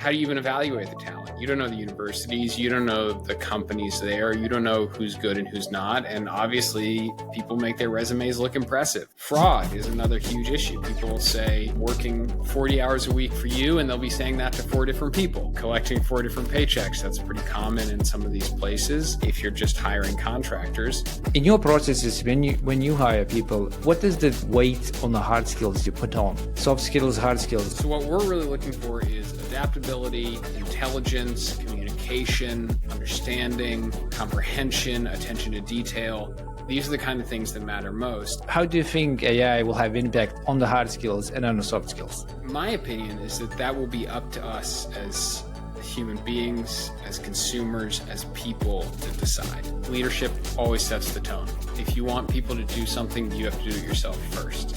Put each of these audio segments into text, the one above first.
How do you even evaluate the talent? You don't know the universities, you don't know the companies there, you don't know who's good and who's not. And obviously, people make their resumes look impressive. Fraud is another huge issue. People will say working 40 hours a week for you, and they'll be saying that to 4 different people, collecting 4 different paychecks. That's pretty common in some of these places if you're just hiring contractors. In your processes, when you hire people, what is the weight on the hard skills you put on? Soft skills, hard skills? So what we're really looking for is adaptability, intelligence, communication, understanding, comprehension, attention to detail. These are the kind of things that matter most. How do you think AI will have impact on the hard skills and on the soft skills? My opinion is that will be up to us as human beings, as consumers, as people to decide. Leadership always sets the tone. If you want people to do something, you have to do it yourself first.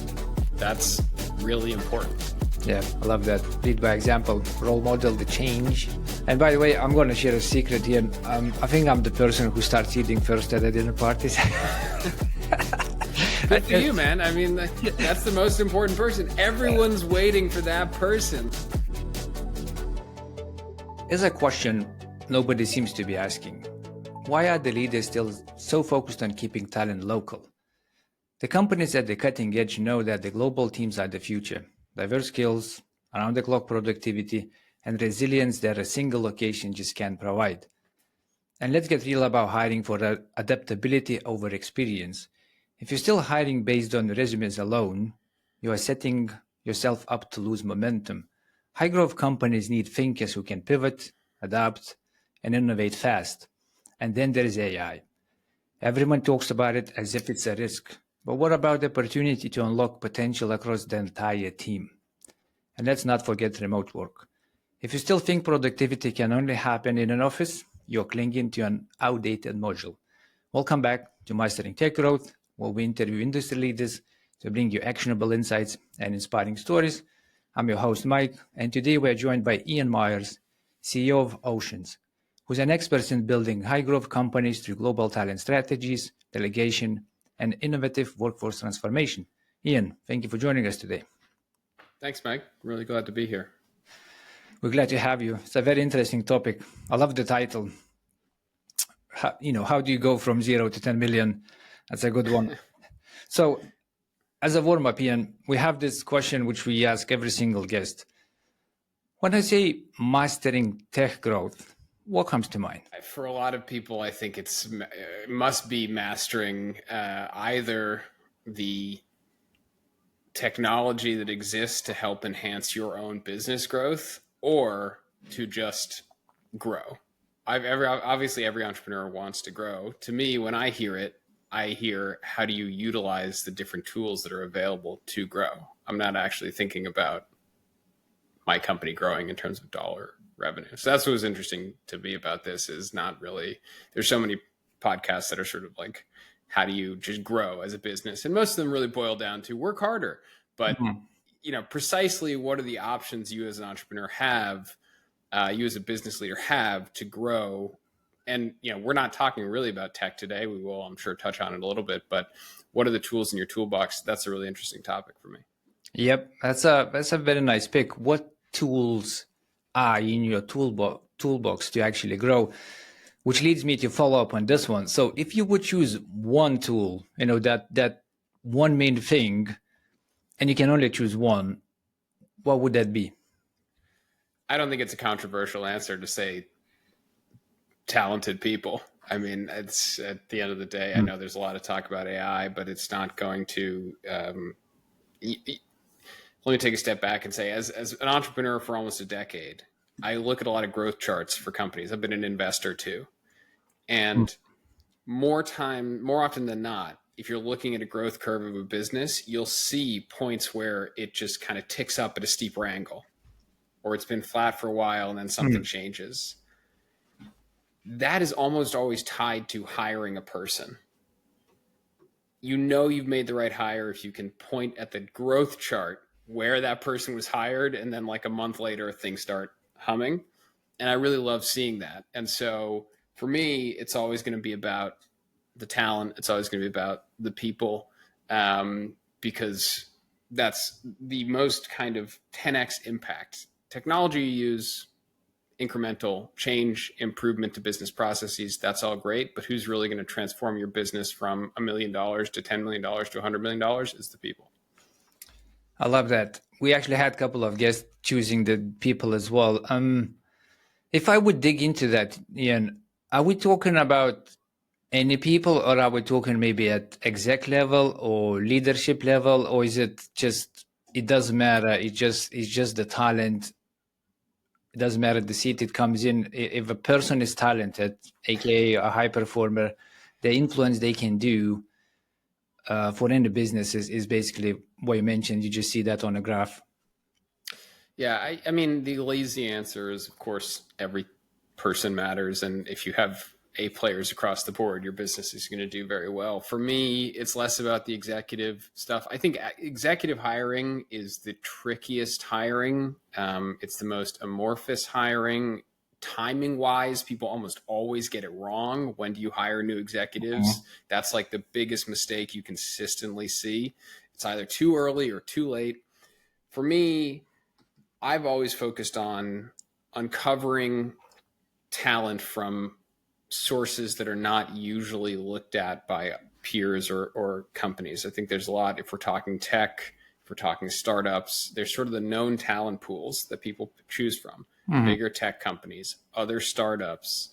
That's really important. Yeah, I love that. Lead by example, role model the change. And by the way, I'm going to share a secret here. I think I'm the person who starts eating first at the dinner parties. Good for you, man. I mean, that's the most important person. Everyone's waiting for that person. Here's a question nobody seems to be asking. Why are the leaders still so focused on keeping talent local? The companies at the cutting edge know that the global teams are the future. Diverse skills, around-the-clock productivity, and resilience that a single location just can't provide. And let's get real about hiring for adaptability over experience. If you're still hiring based on resumes alone, you are setting yourself up to lose momentum. High-growth companies need thinkers who can pivot, adapt, and innovate fast. And then there is AI. Everyone talks about it as if it's a risk. But what about the opportunity to unlock potential across the entire team? And let's not forget remote work. If you still think productivity can only happen in an office, you're clinging to an outdated module. Welcome back to Mastering Tech Growth, where we interview industry leaders to bring you actionable insights and inspiring stories. I'm your host, Mike, and today we're joined by Ian Myers, CEO of Oceans, who's an expert in building high-growth companies through global talent strategies, delegation, and innovative workforce transformation. Ian, thank you for joining us today. Thanks, Mike. Really glad to be here. We're glad to have you. It's a very interesting topic. I love the title. How do you go from 0 to 10 million? That's a good one. So as a warm-up, Ian, we have this question which we ask every single guest. When I say mastering tech growth, what comes to mind? For a lot of people, I think it must be mastering either the technology that exists to help enhance your own business growth or to just grow. Obviously, every entrepreneur wants to grow. To me, when I hear it, I hear how do you utilize the different tools that are available to grow? I'm not actually thinking about my company growing in terms of dollar revenue. So that's what was interesting to me about this is not really, there's so many podcasts that are sort of like, how do you just grow as a business? And most of them really boil down to work harder. But, precisely what are the options you as an entrepreneur have, you as a business leader have to grow? And, we're not talking really about tech today. We will, I'm sure, touch on it a little bit. But what are the tools in your toolbox? That's a really interesting topic for me. Yep, that's a very nice pick. What tools are in your toolbox to actually grow? Which leads me to follow up on this one. So if you would choose one tool, that one main thing, and you can only choose one, what would that be? I don't think it's a controversial answer to say talented people. I mean, it's at the end of the day, I know there's a lot of talk about AI, but it's not going to, let me take a step back and say, as an entrepreneur for almost a decade, I look at a lot of growth charts for companies. I've been an investor too. And more often than not, if you're looking at a growth curve of a business, you'll see points where it just kind of ticks up at a steeper angle, or it's been flat for a while and then something changes. That is almost always tied to hiring a person. You've made the right hire if you can point at the growth chart where that person was hired, and then like a month later, things start humming. And I really love seeing that. And so for me, it's always going to be about the talent. It's always going to be about the people, because that's the most kind of 10x impact. Technology you use, incremental change, improvement to business processes, that's all great. But who's really going to transform your business from $1 million to $10 million to $100 million is the people. I love that. We actually had a couple of guests choosing the people as well. If I would dig into that, Ian, are we talking about any people, or are we talking maybe at exec level or leadership level, or is it just, it doesn't matter, it's just the talent? It doesn't matter the seat it comes in. If a person is talented, aka a high performer, the influence they can do for any business is basically what you mentioned. You just see that on a graph. Yeah, I mean, the lazy answer is, of course, every person matters. And if you have A players across the board, your business is going to do very well. For me, it's less about the executive stuff. I think executive hiring is the trickiest hiring. It's the most amorphous hiring. Timing wise, people almost always get it wrong. When do you hire new executives? Mm-hmm. That's like the biggest mistake you consistently see. It's either too early or too late. For me, I've always focused on uncovering talent from sources that are not usually looked at by peers or companies. I think there's a lot, if we're talking tech, if we're talking startups, there's sort of the known talent pools that people choose from. Mm-hmm. Bigger tech companies, other startups,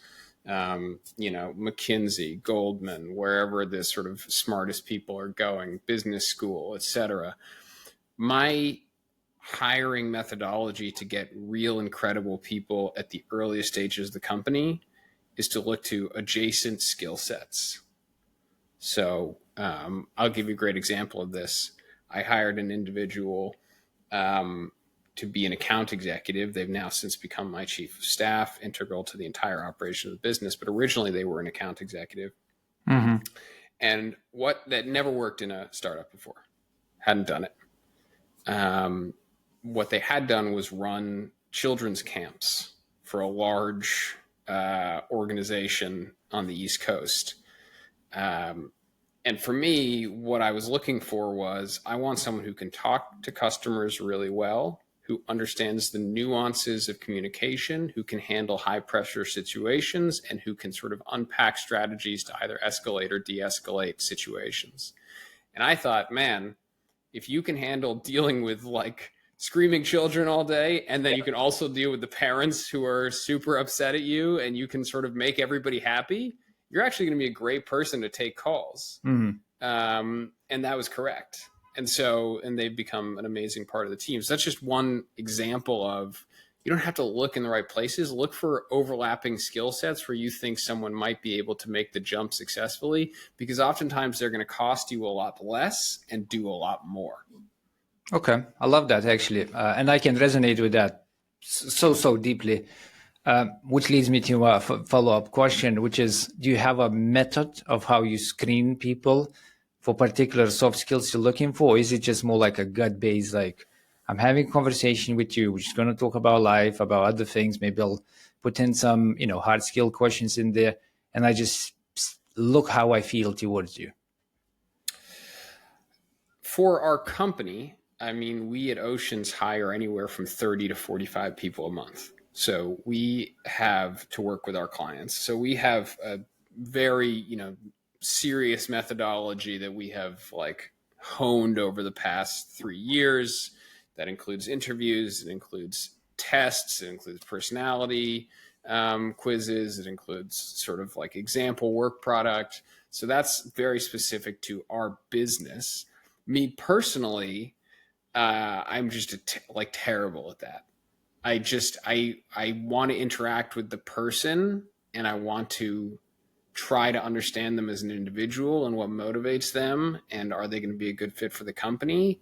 McKinsey, Goldman, wherever the sort of smartest people are going, business school, etc. My hiring methodology to get real incredible people at the earliest stages of the company is to look to adjacent skill sets. So I'll give you a great example of this. I hired an individual to be an account executive. They've now since become my chief of staff, integral to the entire operation of the business. But originally they were an account executive. Mm-hmm. And that never worked in a startup before. Hadn't done it. What they had done was run children's camps for a large organization on the East Coast. And for me, what I was looking for was, I want someone who can talk to customers really well, who understands the nuances of communication, who can handle high pressure situations, and who can sort of unpack strategies to either escalate or de-escalate situations. And I thought, man, if you can handle dealing with like screaming children all day, and then you can also deal with the parents who are super upset at you, and you can sort of make everybody happy, you're actually going to be a great person to take calls. Mm-hmm. And that was correct. And they've become an amazing part of the team. So that's just one example of, you don't have to look in the right places. Look for overlapping skill sets where you think someone might be able to make the jump successfully, because oftentimes they're going to cost you a lot less and do a lot more. Okay, I love that actually, and I can resonate with that so deeply, which leads me to a follow-up question, which is, do you have a method of how you screen people for particular soft skills you're looking for, or is it just more like a gut-based, like, I'm having a conversation with you, we're just going to talk about life, about other things, maybe I'll put in some, hard skill questions in there, and I just look how I feel towards you? For our company, I mean, we at Oceans hire anywhere from 30 to 45 people a month. So we have to work with our clients. So we have a very, serious methodology that we have like honed over the past 3 years. That includes interviews, it includes tests, it includes personality quizzes, it includes sort of like example work product. So that's very specific to our business. Me personally, I'm just terrible at that. I want to interact with the person, and I want to try to understand them as an individual and what motivates them, and are they going to be a good fit for the company?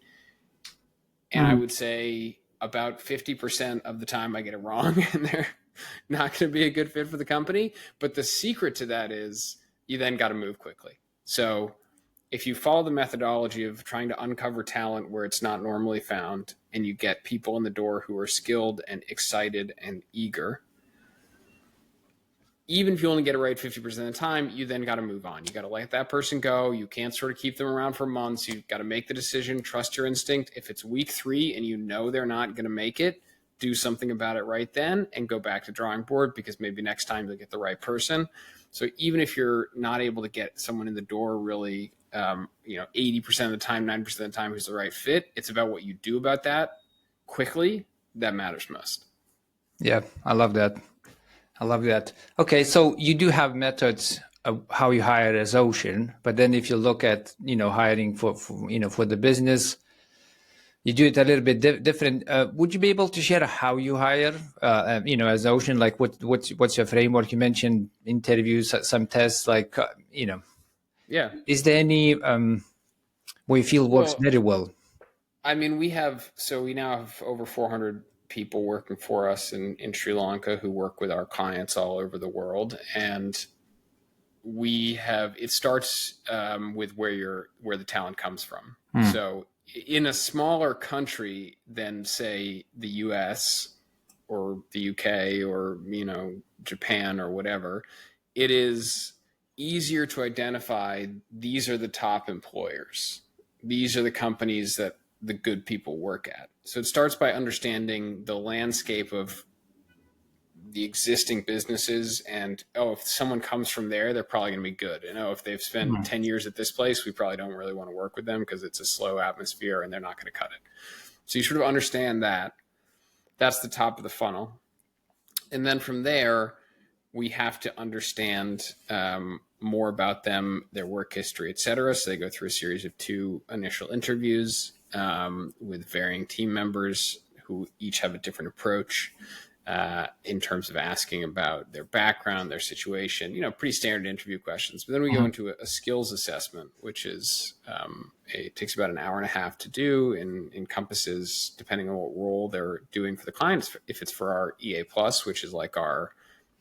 And I would say about 50% of the time I get it wrong and they're not going to be a good fit for the company. But the secret to that is you then got to move quickly. So if you follow the methodology of trying to uncover talent where it's not normally found, and you get people in the door who are skilled and excited and eager, even if you only get it right 50% of the time, you then got to move on. You got to let that person go. You can't sort of keep them around for months. You've got to make the decision, trust your instinct. If it's week 3 and you know they're not going to make it, do something about it right then and go back to drawing board, because maybe next time you'll get the right person. So even if you're not able to get someone in the door really, 80% of the time, 90% of the time who's the right fit, it's about what you do about that quickly that matters most. Yeah, I love that. I love that. Okay, so you do have methods of how you hire as Ocean, but then if you look at hiring for the business, you do it a little bit different. Would you be able to share how you hire, as Ocean? Like what's your framework? You mentioned interviews, some tests, Yeah. Is there any where you feel works Well, very well? I mean, we now have over 400 people working for us in Sri Lanka who work with our clients all over the world. And it starts with where the talent comes from. So in a smaller country than, say, the US or the UK or, Japan or whatever, it is easier to identify these are the top employers. These are the companies that the good people work at. So it starts by understanding the landscape of the existing businesses, and if someone comes from there, they're probably going to be good. And if they've spent 10 years at this place, we probably don't really want to work with them because it's a slow atmosphere and they're not going to cut it. So you sort of understand that. That's the top of the funnel. And then from there, we have to understand more about them, their work history, et cetera. So they go through a series of 2 initial interviews with varying team members who each have a different approach in terms of asking about their background, their situation, pretty standard interview questions. But then we go into a skills assessment, which is it takes about an hour and a half to do, and encompasses, depending on what role they're doing for the clients, if it's for our EA Plus, which is like our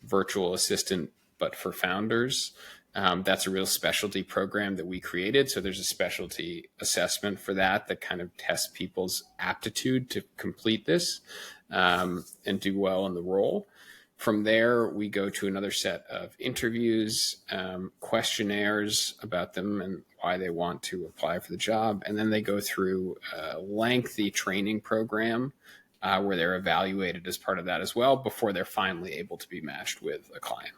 virtual assistant, but for founders. That's a real specialty program that we created. So there's a specialty assessment for that kind of tests people's aptitude to complete this and do well in the role. From there, we go to another set of interviews, questionnaires about them and why they want to apply for the job. And then they go through a lengthy training program where they're evaluated as part of that as well before they're finally able to be matched with a client.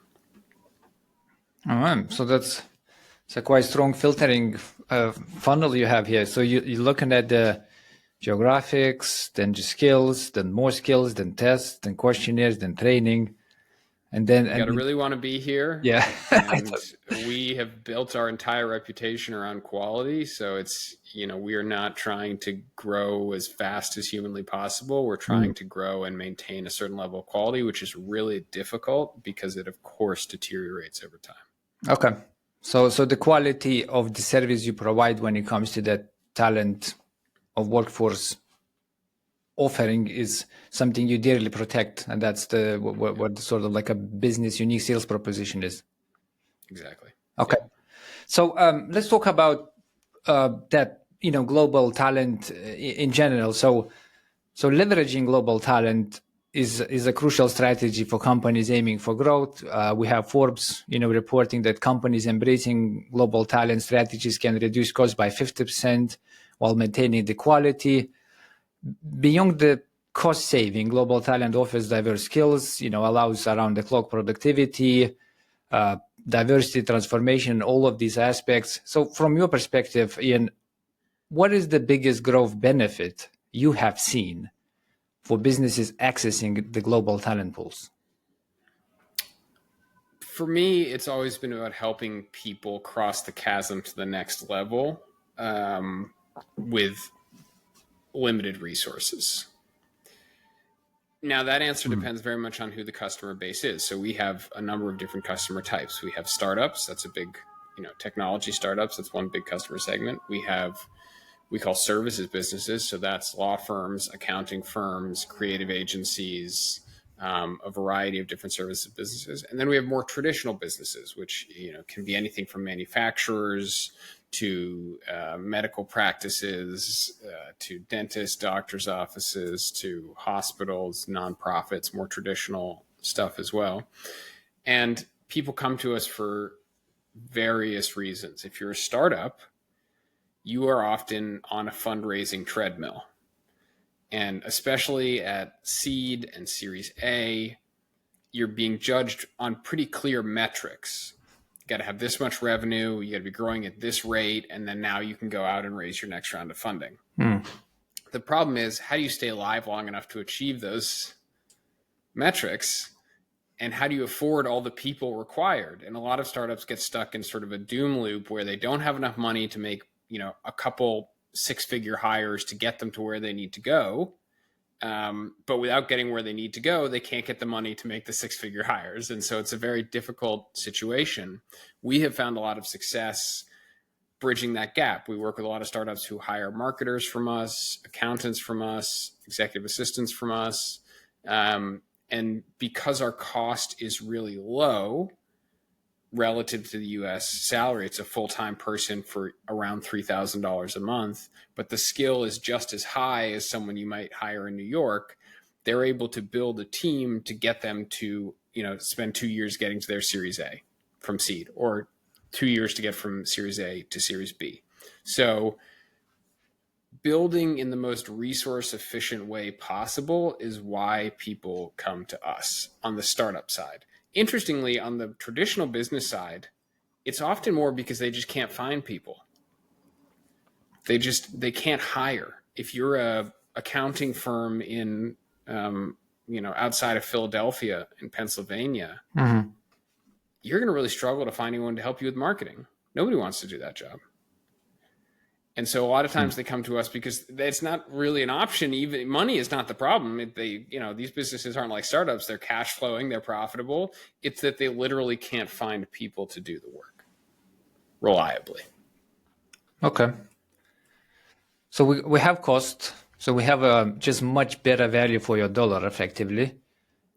All right. So it's a quite strong filtering funnel you have here. So you're looking at the geographics, then the skills, then more skills, then tests, then questionnaires, then training. And then you got to really want to be here. Yeah. And we have built our entire reputation around quality. So it's, we are not trying to grow as fast as humanly possible. We're trying to grow and maintain a certain level of quality, which is really difficult because it, of course, deteriorates over time. Okay. So the quality of the service you provide when it comes to that talent of workforce offering is something you dearly protect, and that's what sort of like a business unique sales proposition is. Exactly. Okay. Yeah. So let's talk about that, global talent in general. So leveraging global talent is a crucial strategy for companies aiming for growth. We have Forbes, reporting that companies embracing global talent strategies can reduce costs by 50% while maintaining the quality. Beyond the cost saving, global talent offers diverse skills, allows around the clock productivity, diversity, transformation, all of these aspects. So from your perspective, Ian, what is the biggest growth benefit you have seen for businesses accessing the global talent pools? For me, it's always been about helping people cross the chasm to the next level with limited resources. Now, that answer depends very much on who the customer base is. So we have a number of different customer types. We have startups. That's a big, technology startups. That's one big customer segment. We call services businesses. So that's law firms, accounting firms, creative agencies, a variety of different services businesses. And then we have more traditional businesses, which, can be anything from manufacturers to medical practices, to dentists, doctors' offices, to hospitals, nonprofits, more traditional stuff as well. And people come to us for various reasons. If you're a startup, you are often on a fundraising treadmill. And especially at seed and Series A, you're being judged on pretty clear metrics. You got to have this much revenue, you got to be growing at this rate, and then now you can go out and raise your next round of funding. The problem is, how do you stay alive long enough to achieve those metrics? And how do you afford all the people required? And a lot of startups get stuck in sort of a doom loop where they don't have enough money to make, a couple six-figure hires to get them to where they need to go. But without getting where they need to go, they can't get the money to make the six-figure hires. And so it's a very difficult situation. We have found a lot of success bridging that gap. We work with a lot of startups who hire marketers from us, accountants from us, executive assistants from us. And because our cost is really low relative to the US salary, it's a full-time person for around $3,000 a month, but the skill is just as high as someone you might hire in New York. They're able to build a team to get them to, spend 2 years getting to their Series A from seed, or 2 years to get from Series A to Series B. So building in the most resource efficient way possible is why people come to us on the startup side. Interestingly, on the traditional business side, it's often more because they just can't find people. They can't hire. If you're a accounting firm in, outside of Philadelphia in Pennsylvania, you're going to really struggle to find anyone to help you with marketing. Nobody wants to do that job. And so a lot of times they come to us because it's not really an option. Even money is not the problem. These businesses aren't like startups. They're cash flowing. They're profitable. It's that they literally can't find people to do the work reliably. Okay. So we have cost. So we have just much better value for your dollar, effectively.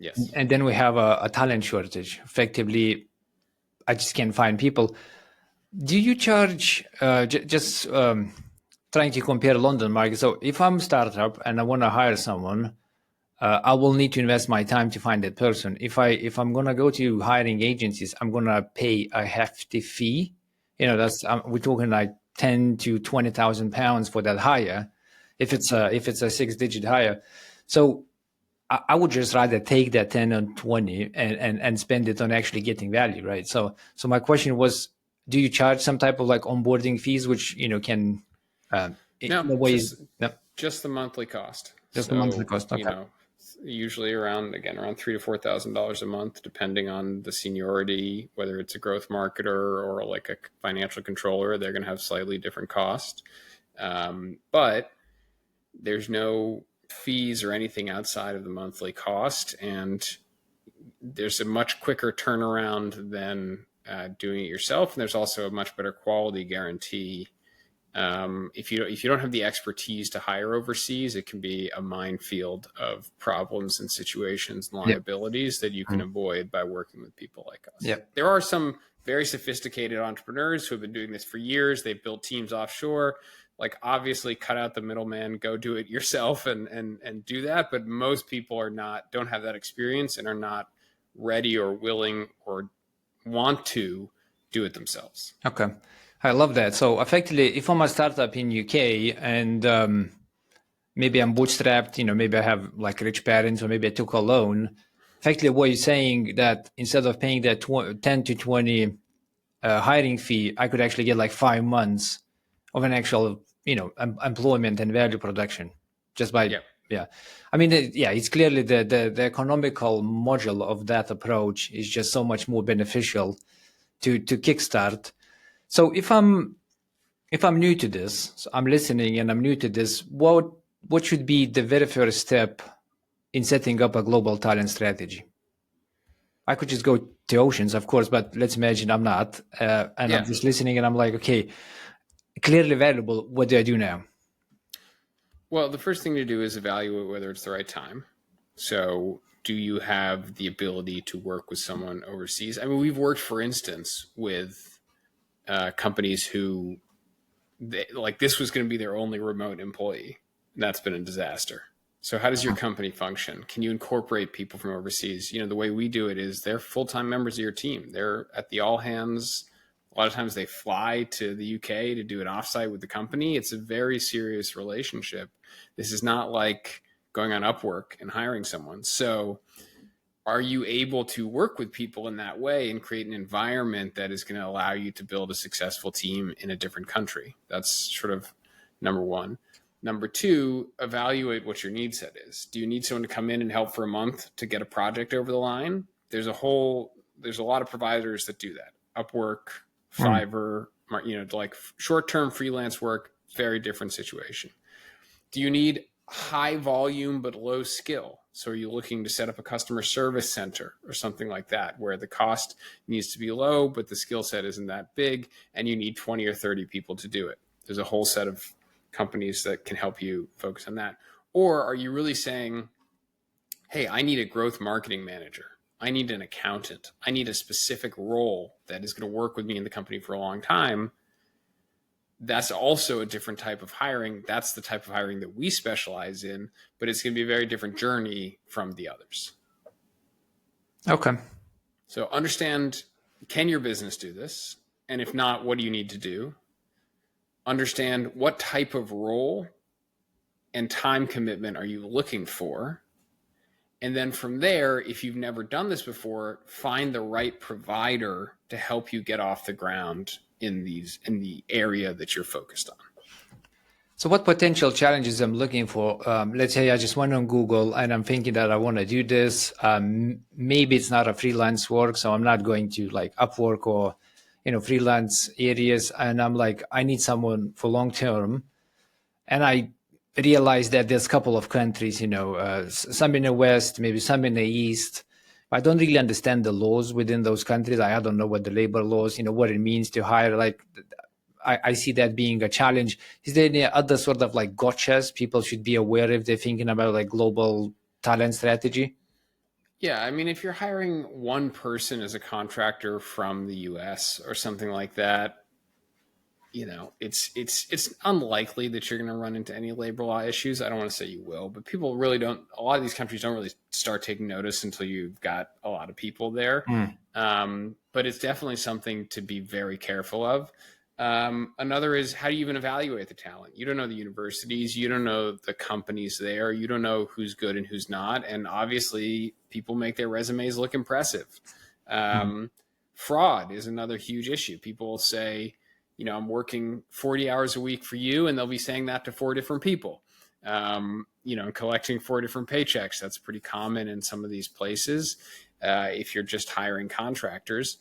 Yes. And then we have a talent shortage. Effectively, I just can't find people. Do you charge trying to compare London market? So if I'm a startup and I want to hire someone, I will need to invest my time to find that person. If I'm gonna go to hiring agencies, I'm gonna pay a hefty fee. That's we're talking like 10 to 20,000 pounds for that hire, if it's a 6-digit hire. So I would just rather take that 10 and 20 and spend it on actually getting value, right? So my question was, do you charge some type of like onboarding fees, which can in a way just the monthly cost. Just the monthly cost. Okay. Usually around $3,000 to $4,000 a month, depending on the seniority, whether it's a growth marketer or like a financial controller, they're going to have slightly different cost. But there's no fees or anything outside of the monthly cost. And there's a much quicker turnaround than doing it yourself. And there's also a much better quality guarantee. If you don't have the expertise to hire overseas, it can be a minefield of problems and situations and liabilities that you can avoid by working with people like us. There are some very sophisticated entrepreneurs who have been doing this for years. They've built teams offshore. Like, obviously cut out the middleman, go do it yourself and do that. But most people don't have that experience and are not ready or willing or want to do it themselves. Okay. I love that. So effectively, if I'm a startup in UK and maybe I'm bootstrapped, maybe I have like rich parents or maybe I took a loan, effectively what you're saying that instead of paying that 10 to 20 hiring fee, I could actually get like 5 months of an actual, employment and value production just by, I mean, it's clearly the economical module of that approach is just so much more beneficial to kickstart. So if I'm new to this, so I'm listening and I'm new to this, what should be the very first step in setting up a global talent strategy? I could just go to Oceans, of course, but let's imagine I'm not, and I'm just listening and I'm like, okay, clearly valuable. What do I do now? Well, the first thing to do is evaluate whether it's the right time. So do you have the ability to work with someone overseas? I mean, we've worked, for instance, with companies who this was going to be their only remote employee. And that's been a disaster. So how does your company function? Can you incorporate people from overseas? The way we do it is they're full-time members of your team. They're at the all hands A lot of times they fly to the UK to do an offsite with the company. It's a very serious relationship. This is not like going on Upwork and hiring someone. So are you able to work with people in that way and create an environment that is going to allow you to build a successful team in a different country? That's sort of number one. Number two, evaluate what your need set is. Do you need someone to come in and help for a month to get a project over the line? There's a lot of providers that do that. Upwork, Fiverr, like short-term freelance work, very different situation. Do you need high volume but low skill? So are you looking to set up a customer service center or something like that, where the cost needs to be low, but the skill set isn't that big, and you need 20 or 30 people to do it? There's a whole set of companies that can help you focus on that. Or are you really saying, hey, I need a growth marketing manager. I need an accountant. I need a specific role that is going to work with me in the company for a long time. That's also a different type of hiring. That's the type of hiring that we specialize in, but it's going to be a very different journey from the others. Okay. So understand, can your business do this? And if not, what do you need to do? Understand what type of role and time commitment are you looking for? And then from there, if you've never done this before, find the right provider to help you get off the ground in the area that you're focused on. So what potential challenges I'm looking for? Let's say I just went on Google and I'm thinking that I want to do this. Maybe it's not a freelance work, so I'm not going to like Upwork or freelance areas. And I'm like, I need someone for long term. And I realized that there's a couple of countries, some in the West, maybe some in the East. I don't really understand the laws within those countries. I don't know what the labor laws, what it means to hire. Like, I see that being a challenge. Is there any other sort of like gotchas people should be aware if they're thinking about like global talent strategy? Yeah, I mean, if you're hiring one person as a contractor from the US or something like that, it's unlikely that you're going to run into any labor law issues. I don't want to say you will, but people really don't. A lot of these countries don't really start taking notice until you've got a lot of people there. But it's definitely something to be very careful of. Another is, how do you even evaluate the talent? You don't know the universities, you don't know the companies there, you don't know who's good and who's not. And obviously, people make their resumes look impressive. Fraud is another huge issue. People will say, I'm working 40 hours a week for you, and they'll be saying that to 4 different people. Collecting 4 different paychecks. That's pretty common in some of these places if you're just hiring contractors.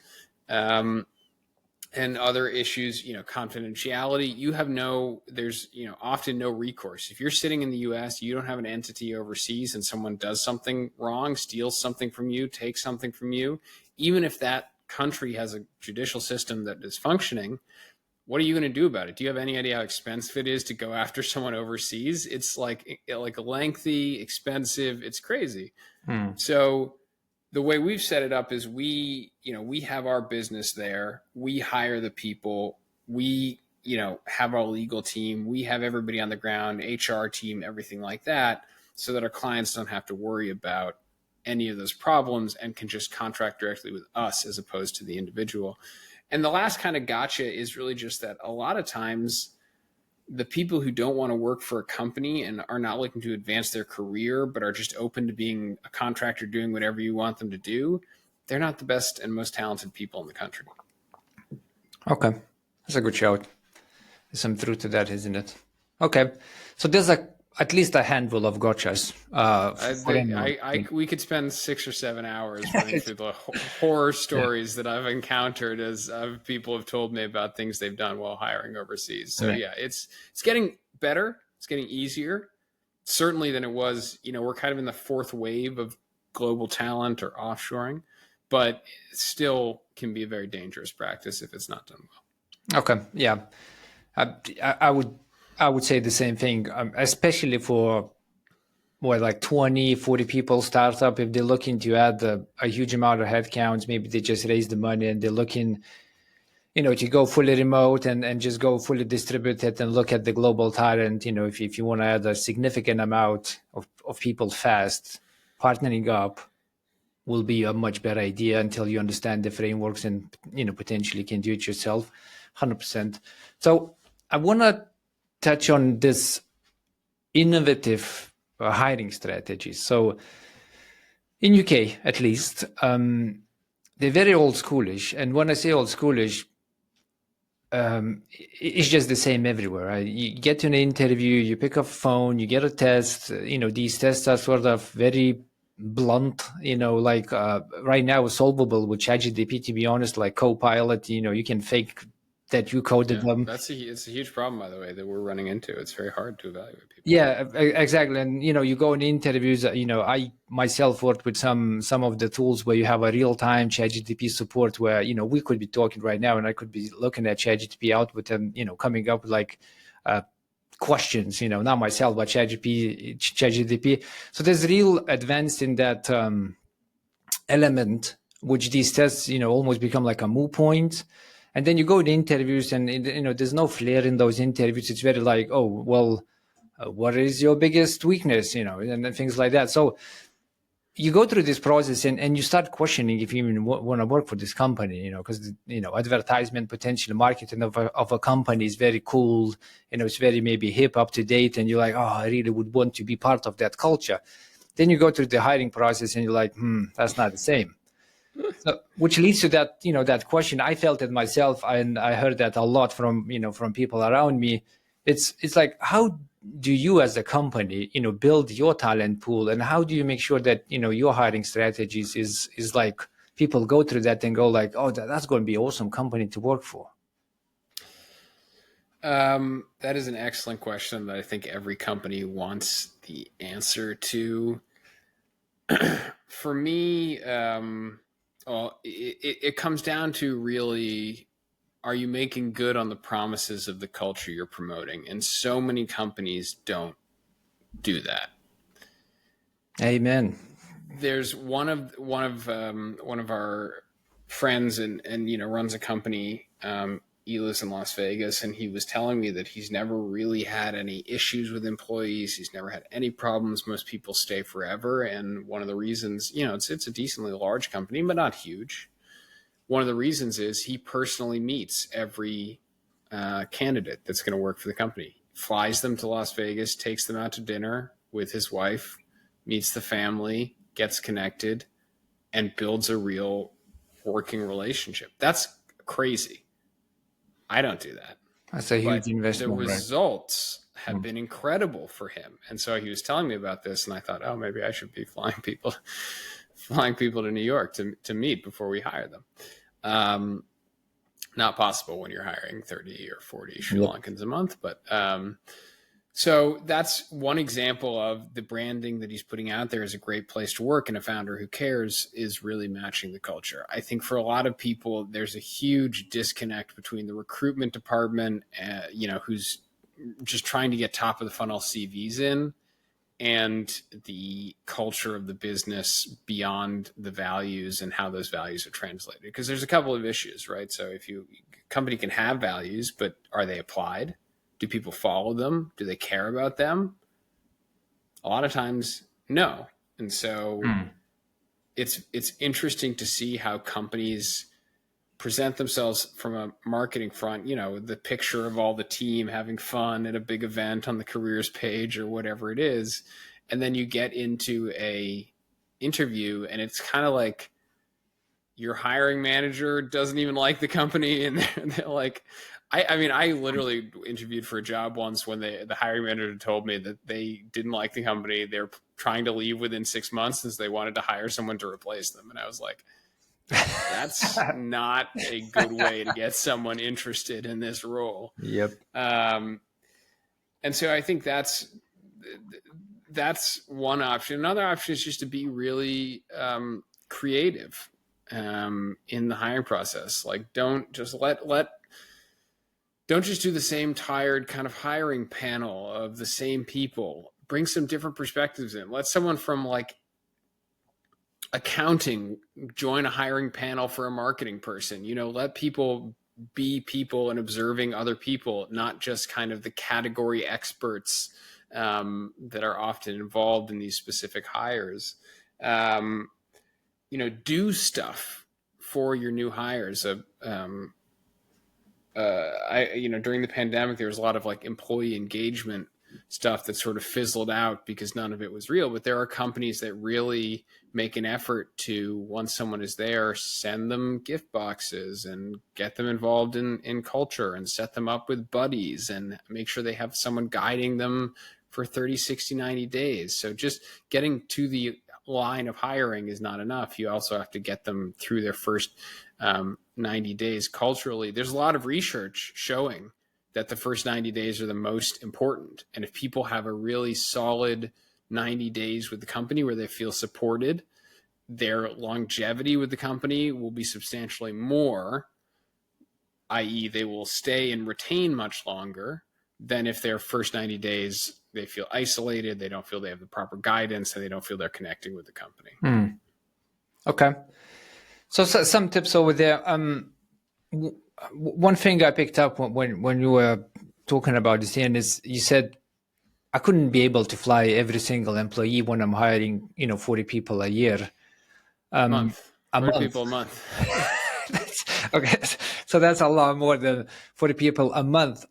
And other issues, confidentiality. There's often no recourse. If you're sitting in the US, you don't have an entity overseas, and someone does something wrong, steals something from you, takes something from you, even if that country has a judicial system that is functioning, what are you going to do about it? Do you have any idea how expensive it is to go after someone overseas? It's like lengthy, expensive. It's crazy. So the way we've set it up is we have our business there. We hire the people. We, have our legal team. We have everybody on the ground, HR team, everything like that, so that our clients don't have to worry about any of those problems and can just contract directly with us as opposed to the individual. And the last kind of gotcha is really just that a lot of times the people who don't want to work for a company and are not looking to advance their career, but are just open to being a contractor doing whatever you want them to do, they're not the best and most talented people in the country. Okay. That's a good shout. There's some truth to that, isn't it? Okay. So there's at least a handful of gotchas. We could spend 6 or 7 hours running through the horror stories that I've encountered as people have told me about things they've done while hiring overseas. So it's getting better. It's getting easier, certainly than it was. We're kind of in the 4th wave of global talent or offshoring, but it still can be a very dangerous practice if it's not done well. Okay. Yeah. I would say the same thing, especially for like 20, 40 people startup. If they're looking to add a huge amount of headcounts, maybe they just raise the money and they're looking, to go fully remote and just go fully distributed and look at the global talent. If you want to add a significant amount of people fast, partnering up will be a much better idea until you understand the frameworks and potentially can do it yourself. 100%. So I want to touch on this innovative hiring strategies. So in UK, at least, they're very old schoolish. And when I say old schoolish, it's just the same everywhere. Right? You get to an interview, you pick up a phone, you get a test. These tests are sort of very blunt. Like right now, solvable with ChatGPT. To be honest, like Copilot, you can fake that you coded Yeah, them. it's a huge problem, by the way, that we're running into. It's very hard to evaluate people. Yeah, exactly. And you go in interviews. I myself worked with some of the tools where you have a real time ChatGPT support, where we could be talking right now, and I could be looking at ChatGPT output and coming up with like questions. Not myself, but ChatGPT. So there's real advance in that element, which these tests almost become like a moot point. And then you go to interviews, and there's no flair in those interviews. It's very like, oh well, what is your biggest weakness, and things like that. So you go through this process, and you start questioning if you even want to work for this company, because advertisement, potential marketing of a company is very cool, it's very maybe hip, up to date, and you're like, oh, I really would want to be part of that culture. Then you go through the hiring process, and you're like, that's not the same. So, which leads to that, that question. I felt it myself, and I heard that a lot from, from people around me. It's like, how do you as a company, build your talent pool, and how do you make sure that, your hiring strategies is like people go through that and go like, oh, that's going to be an awesome company to work for? That is an excellent question that I think every company wants the answer to. For me, well, it comes down to really, are you making good on the promises of the culture you're promoting? And so many companies don't do that. Amen. There's one of our friends, and runs a company. He lives in Las Vegas, and he was telling me that he's never really had any issues with employees. He's never had any problems. Most people stay forever, and one of the reasons, it's a decently large company, but not huge. One of the reasons is he personally meets every candidate that's going to work for the company, flies them to Las Vegas, takes them out to dinner with his wife, meets the family, gets connected, and builds a real working relationship. That's crazy. I don't do that. That's a huge But the investment, right? results have been incredible for him. And so he was telling me about this, and I thought, oh, maybe I should be flying people to New York to meet before we hire them. Not possible when you're hiring 30 or 40 Sri Lankans a month, but so that's one example of the branding that he's putting out there as a great place to work, and a founder who cares is really matching the culture. I think for a lot of people, there's a huge disconnect between the recruitment department, who's just trying to get top of the funnel CVs in, and the culture of the business beyond the values and how those values are translated. Because there's a couple of issues, right? So if company can have values, but are they applied? Do people follow them? Do they care about them? A lot of times, no. And so it's interesting to see how companies present themselves from a marketing front, the picture of all the team having fun at a big event on the careers page or whatever it is. And then you get into a interview, and it's kind of like your hiring manager doesn't even like the company. And they're like, I literally interviewed for a job once when the hiring manager told me that they didn't like the company. They're trying to leave within 6 months since they wanted to hire someone to replace them. And I was like, that's not a good way to get someone interested in this role. Yep. And so I think that's one option. Another option is just to be really creative in the hiring process. Like, don't just don't just do the same tired kind of hiring panel of the same people. Bring some different perspectives in. Let someone from like accounting join a hiring panel for a marketing person. Let people be people and observing other people, not just kind of the category experts that are often involved in these specific hires. do stuff for your new hires. During the pandemic, there was a lot of like employee engagement stuff that sort of fizzled out because none of it was real. But there are companies that really make an effort to, once someone is there, send them gift boxes and get them involved in culture and set them up with buddies and make sure they have someone guiding them for 30, 60, 90 days. So just getting to the line of hiring is not enough. You also have to get them through their first 90 days culturally. There's a lot of research showing that the first 90 days are the most important. And if people have a really solid 90 days with the company where they feel supported, their longevity with the company will be substantially more, i.e. they will stay and retain much longer than if their first 90 days they feel isolated, they don't feel they have the proper guidance, and they don't feel they're connecting with the company. Okay. So some tips over there. One thing I picked up when you were talking about this, Ian, is you said I couldn't be able to fly every single employee when I'm hiring, 40 people a year. Month. A 40 month. people a month. Okay, so that's a lot more than 40 people a month.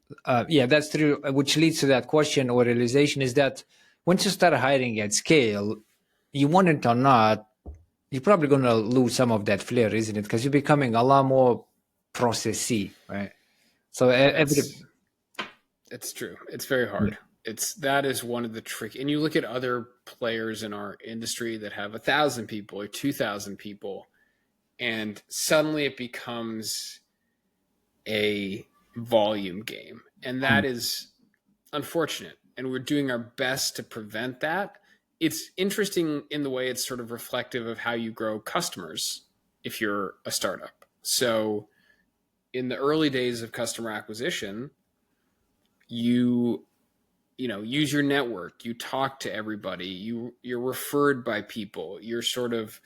Yeah, that's true, which leads to that question or realization is that once you start hiring at scale, you want it or not, you're probably going to lose some of that flair, isn't it? Because you're becoming a lot more processy, right? So it's true. It's very hard. That is one of the trick. And you look at other players in our industry that have 1,000 people or 2,000 people, and suddenly it becomes a volume game. And that is unfortunate. And we're doing our best to prevent that. It's interesting in the way it's sort of reflective of how you grow customers if you're a startup. So in the early days of customer acquisition, you use your network, you talk to everybody, you're referred by people, you're sort of,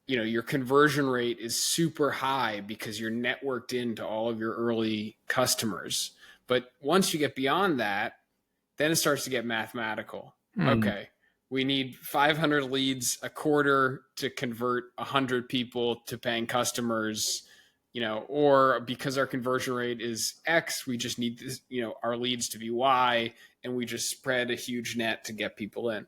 your conversion rate is super high because you're networked into all of your early customers. But once you get beyond that, then it starts to get mathematical. Okay, we need 500 leads a quarter to convert 100 people to paying customers, or because our conversion rate is X, we just need this, our leads to be Y, and we just spread a huge net to get people in.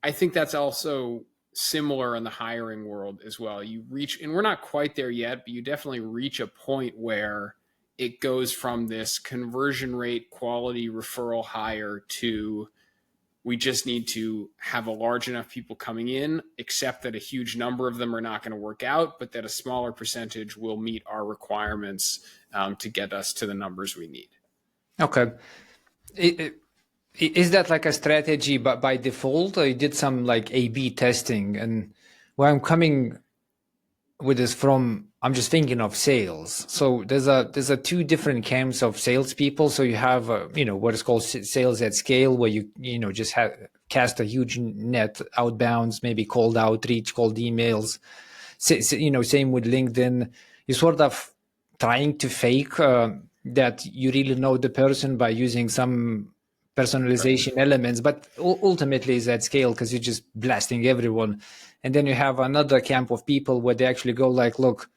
I think that's also similar in the hiring world as well. You reach, and we're not quite there yet, but you definitely reach a point where it goes from this conversion rate quality referral hire to we just need to have a large enough people coming in, accept that a huge number of them are not going to work out, but that a smaller percentage will meet our requirements to get us to the numbers we need. Okay. Is that like a strategy by default, or you did some like A/B testing? And where I'm coming with this from, I'm just thinking of sales. So there's a two different camps of salespeople. So you have what is called sales at scale, where you just cast a huge net outbounds, maybe cold outreach, cold emails. Same with LinkedIn. You're sort of trying to fake that you really know the person by using some personalization elements, but ultimately is at scale because you're just blasting everyone. And then you have another camp of people where they actually go like, look,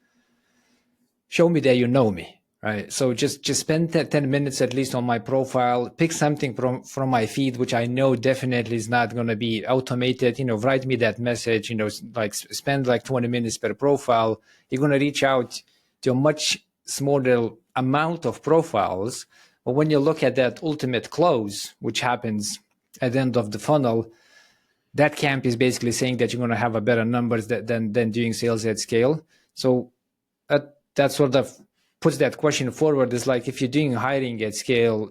show me that you know me, right? So just spend 10 minutes at least on my profile, pick something from my feed, which I know definitely is not going to be automated, write me that message, like spend like 20 minutes per profile. You're going to reach out to a much smaller amount of profiles. But when you look at that ultimate close, which happens at the end of the funnel, that camp is basically saying that you're going to have a better numbers than doing sales at scale. So that sort of puts that question forward. Is like, if you're doing hiring at scale,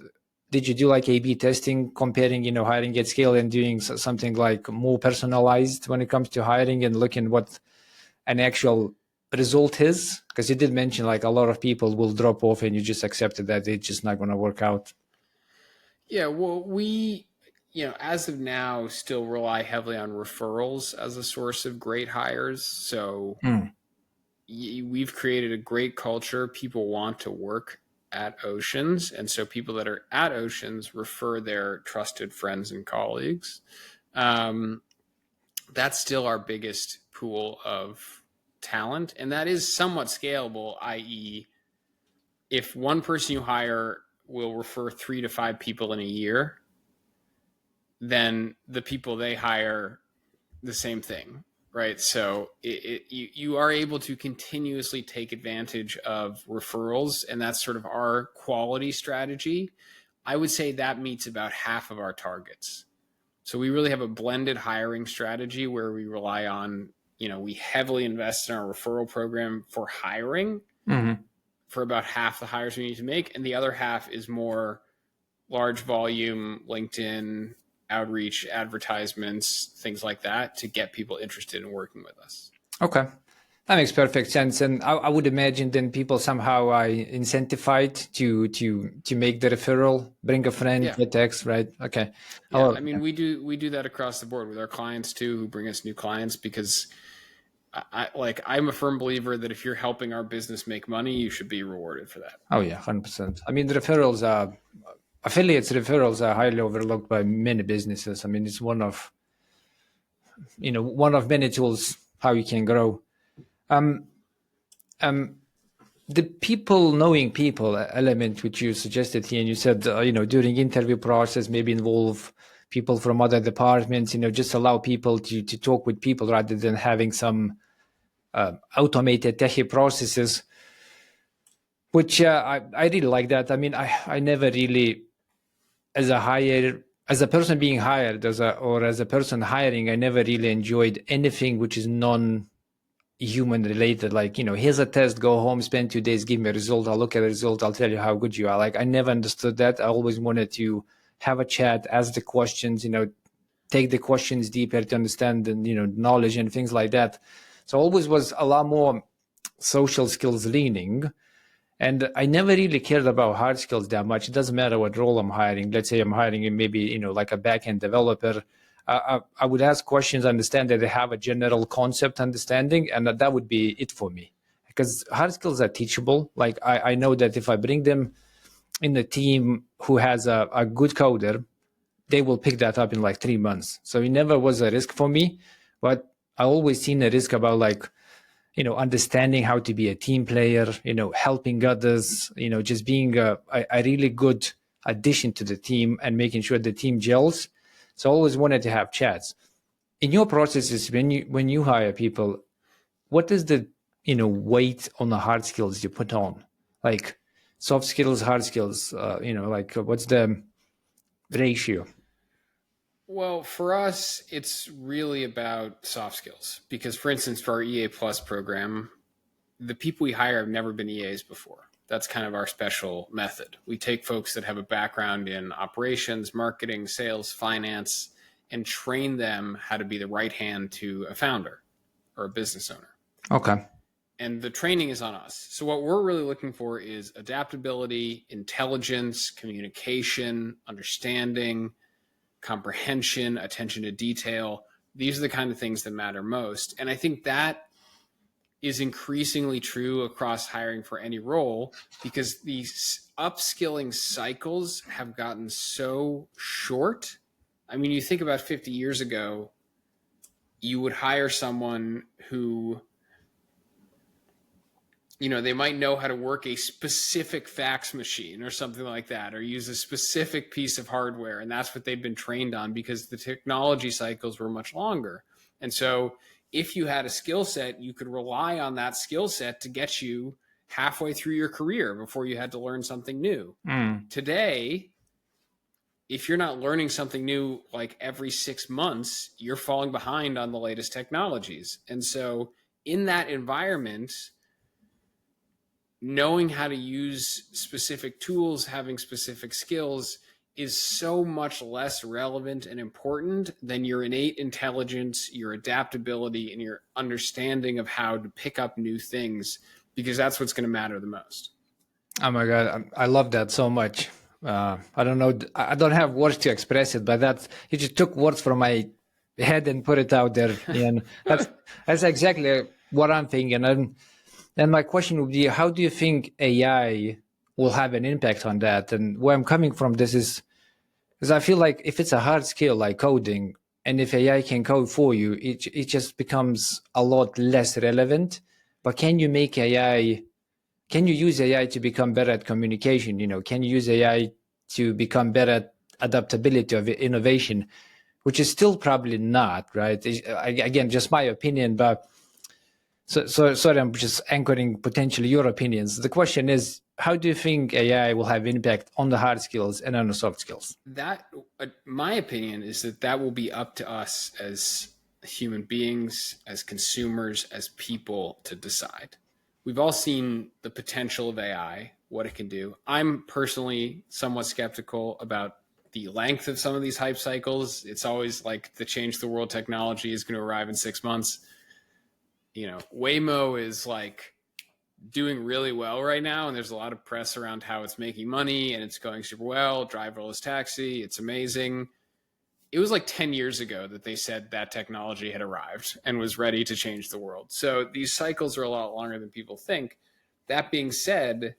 did you do like A/B testing, comparing, hiring at scale and doing something like more personalized when it comes to hiring and looking what an actual result is? Because you did mention like a lot of people will drop off and you just accepted that it's just not going to work out. Yeah, well, we, as of now, still rely heavily on referrals as a source of great hires. So we've created a great culture. People want to work at Oceans. And so people that are at Oceans refer their trusted friends and colleagues. That's still our biggest pool of talent, and that is somewhat scalable, i.e., if one person you hire will refer 3 to 5 people in a year, then the people they hire, the same thing, right? So you are able to continuously take advantage of referrals, and that's sort of our quality strategy. I would say that meets about half of our targets. So we really have a blended hiring strategy where we rely on, we heavily invest in our referral program for hiring for about half the hires we need to make. And the other half is more large volume LinkedIn outreach, advertisements, things like that to get people interested in working with us. Okay. That makes perfect sense. And I would imagine then people somehow are incentivized to make the referral, bring a friend, get X, right? Okay. Yeah, I mean, we do that across the board with our clients too, who bring us new clients, because I'm a firm believer that if you're helping our business make money, you should be rewarded for that. Oh yeah, 100%. I mean, the affiliates referrals are highly overlooked by many businesses. I mean, it's one of many tools how you can grow. The people knowing people element which you suggested here, and you said during interview process maybe involve people from other departments, just allow people to talk with people rather than having some automated techie processes, which I really like that. I mean, I never really, as a person being hired, or as a person hiring, I never really enjoyed anything which is non-human related. Like, here's a test, go home, spend 2 days, give me a result, I'll look at the result, I'll tell you how good you are. Like, I never understood that. I always wanted to have a chat, ask the questions, take the questions deeper to understand the knowledge and things like that. So always was a lot more social skills leaning. And I never really cared about hard skills that much. It doesn't matter what role I'm hiring. Let's say I'm hiring maybe, like a back-end developer. I would ask questions, understand that they have a general concept understanding, and that would be it for me. Because hard skills are teachable. Like I know that if I bring them in a team who has a good coder, they will pick that up in like 3 months. So it never was a risk for me. But I always seen a risk about like, understanding how to be a team player, helping others, just being a really good addition to the team and making sure the team gels. So I always wanted to have chats. In your processes, when you hire people, what is the weight on the hard skills you put on? Like soft skills, hard skills, like what's the ratio? Well, for us, it's really about soft skills because, for instance, for our EA Plus program, the people we hire have never been EAs before. That's kind of our special method. We take folks that have a background in operations, marketing, sales, finance, and train them how to be the right hand to a founder or a business owner. Okay. And the training is on us. So what we're really looking for is adaptability, intelligence, communication, understanding, comprehension, attention to detail. These are the kind of things that matter most. And I think that is increasingly true across hiring for any role because these upskilling cycles have gotten so short. I mean, you think about 50 years ago, you would hire someone who, they might know how to work a specific fax machine or something like that, or use a specific piece of hardware. And that's what they'd been trained on because the technology cycles were much longer. And so if you had a skill set, you could rely on that skill set to get you halfway through your career before you had to learn something new. Today, if you're not learning something new like every 6 months, you're falling behind on the latest technologies. And so in that environment, knowing how to use specific tools, having specific skills is so much less relevant and important than your innate intelligence, your adaptability, and your understanding of how to pick up new things, because that's what's going to matter the most. Oh my God, I love that so much. I don't know, I don't have words to express it, but you just took words from my head and put it out there. And that's exactly what I'm thinking. And my question would be, how do you think AI will have an impact on that? And where I'm coming from this is I feel like if it's a hard skill like coding, and if AI can code for you, it just becomes a lot less relevant. But can you make AI? Can you use AI to become better at communication? Can you use AI to become better at adaptability of innovation, which is still probably not, right? Again, just my opinion, but sorry, I'm just anchoring potentially your opinions. The question is, how do you think AI will have impact on the hard skills and on the soft skills? That, my opinion is that will be up to us as human beings, as consumers, as people to decide. We've all seen the potential of AI, what it can do. I'm personally somewhat skeptical about the length of some of these hype cycles. It's always like the change the world technology is going to arrive in 6 months. Waymo is like doing really well right now, and there's a lot of press around how it's making money and it's going super well. Driverless taxi, it's amazing. It was like 10 years ago that they said that technology had arrived and was ready to change the world. So these cycles are a lot longer than people think. That being said,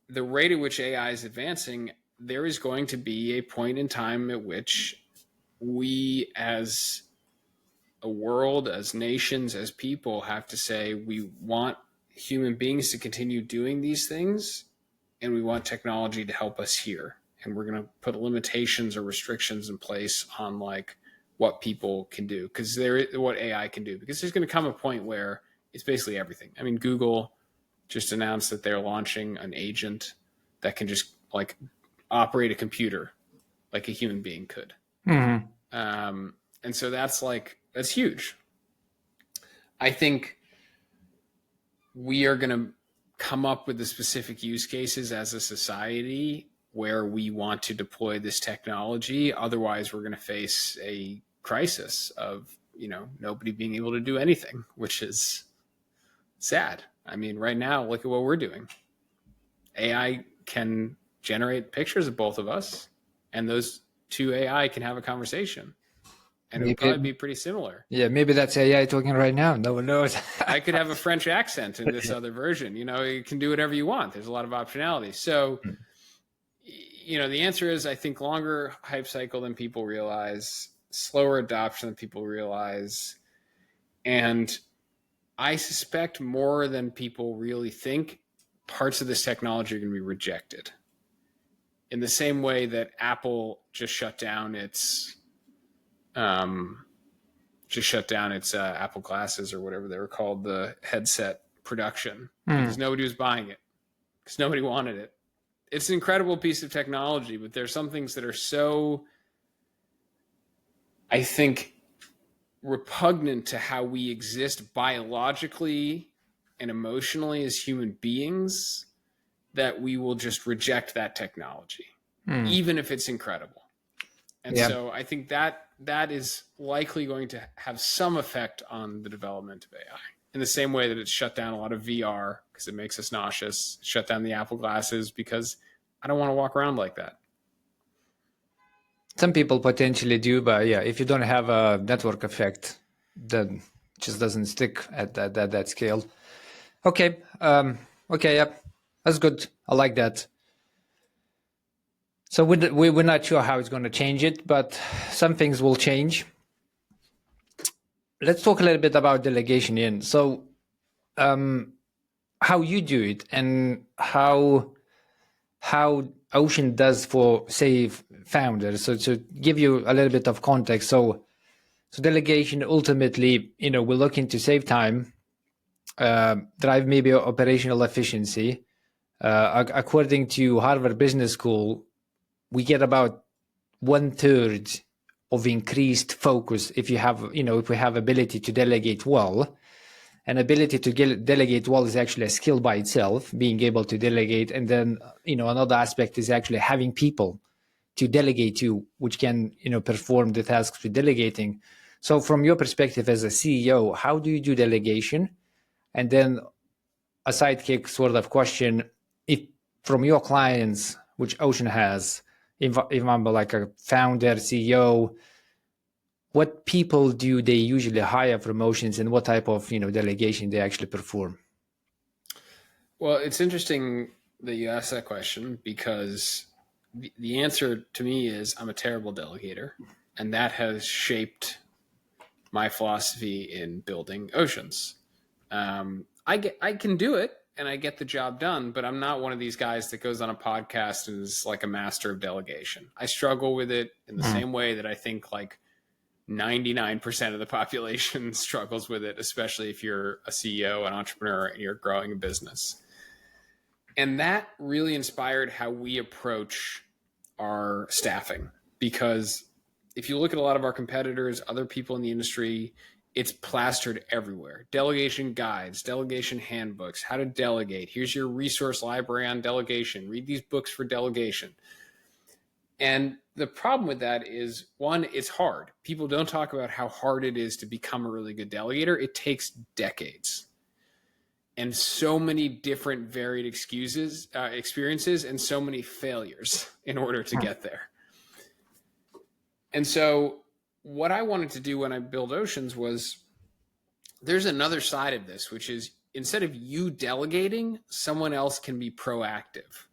the rate at which AI is advancing, there is going to be a point in time at which we as a world, as nations, as people have to say we want human beings to continue doing these things, and we want technology to help us here. And we're going to put limitations or restrictions in place on like what people can do, because what AI can do, because there's going to come a point where it's basically everything. I mean, Google just announced that they're launching an agent that can just like operate a computer like a human being could. Mm-hmm. And so that's huge. I think we are going to come up with the specific use cases as a society where we want to deploy this technology. Otherwise, we're going to face a crisis of, nobody being able to do anything, which is sad. I mean, right now, look at what we're doing. AI can generate pictures of both of us, and those two AI can have a conversation. And it would probably be pretty similar. Yeah, maybe that's AI talking right now. No one knows. I could have a French accent in this other version. You can do whatever you want. There's a lot of optionality. So, the answer is, I think, longer hype cycle than people realize, slower adoption than people realize. And I suspect more than people really think, parts of this technology are going to be rejected. In the same way that Apple just shut down its Apple glasses, or whatever they were called, the headset production, because nobody was buying it, because nobody wanted it. It's an incredible piece of technology, but there's some things that are so, I think, repugnant to how we exist biologically and emotionally as human beings that we will just reject that technology, even if it's incredible. And so I think that is likely going to have some effect on the development of AI, in the same way that it's shut down a lot of VR because it makes us nauseous, shut down the Apple glasses because I don't want to walk around like that. Some people potentially do, but yeah, if you don't have a network effect, then it just doesn't stick at that scale. Okay. Yep. That's good. I like that. So we're not sure how it's going to change it, but some things will change. Let's talk a little bit about delegation, Ian. So how you do it and how Ocean does for, say, founders. So to give you a little bit of context, so delegation ultimately, we're looking to save time, drive maybe operational efficiency. According to Harvard Business School, we get about 1/3 of increased focus if we have ability to delegate well. And ability to delegate well is actually a skill by itself, being able to delegate. And then, another aspect is actually having people to delegate to, which can, perform the tasks with delegating. So from your perspective as a CEO, how do you do delegation? And then a sidekick sort of question, if from your clients, which Ocean has, if I'm like a founder, CEO, what people do they usually hire for promotions, and what type of delegation they actually perform? Well, it's interesting that you asked that question, because the answer to me is I'm a terrible delegator, and that has shaped my philosophy in building Oceans. I can do it and I get the job done, but I'm not one of these guys that goes on a podcast and is like a master of delegation. I struggle with it in the same way that I think like 99% of the population struggles with it, especially if you're a CEO, an entrepreneur, and you're growing a business. And that really inspired how we approach our staffing, because if you look at a lot of our competitors, other people in the industry, it's plastered everywhere. Delegation guides, delegation handbooks, how to delegate. Here's your resource library on delegation. Read these books for delegation. And the problem with that is, one, it's hard. People don't talk about how hard it is to become a really good delegator. It takes decades and so many different varied experiences and so many failures in order to get there. And so what I wanted to do when I built Oceans was, there's another side of this, which is instead of you delegating, someone else can be proactive.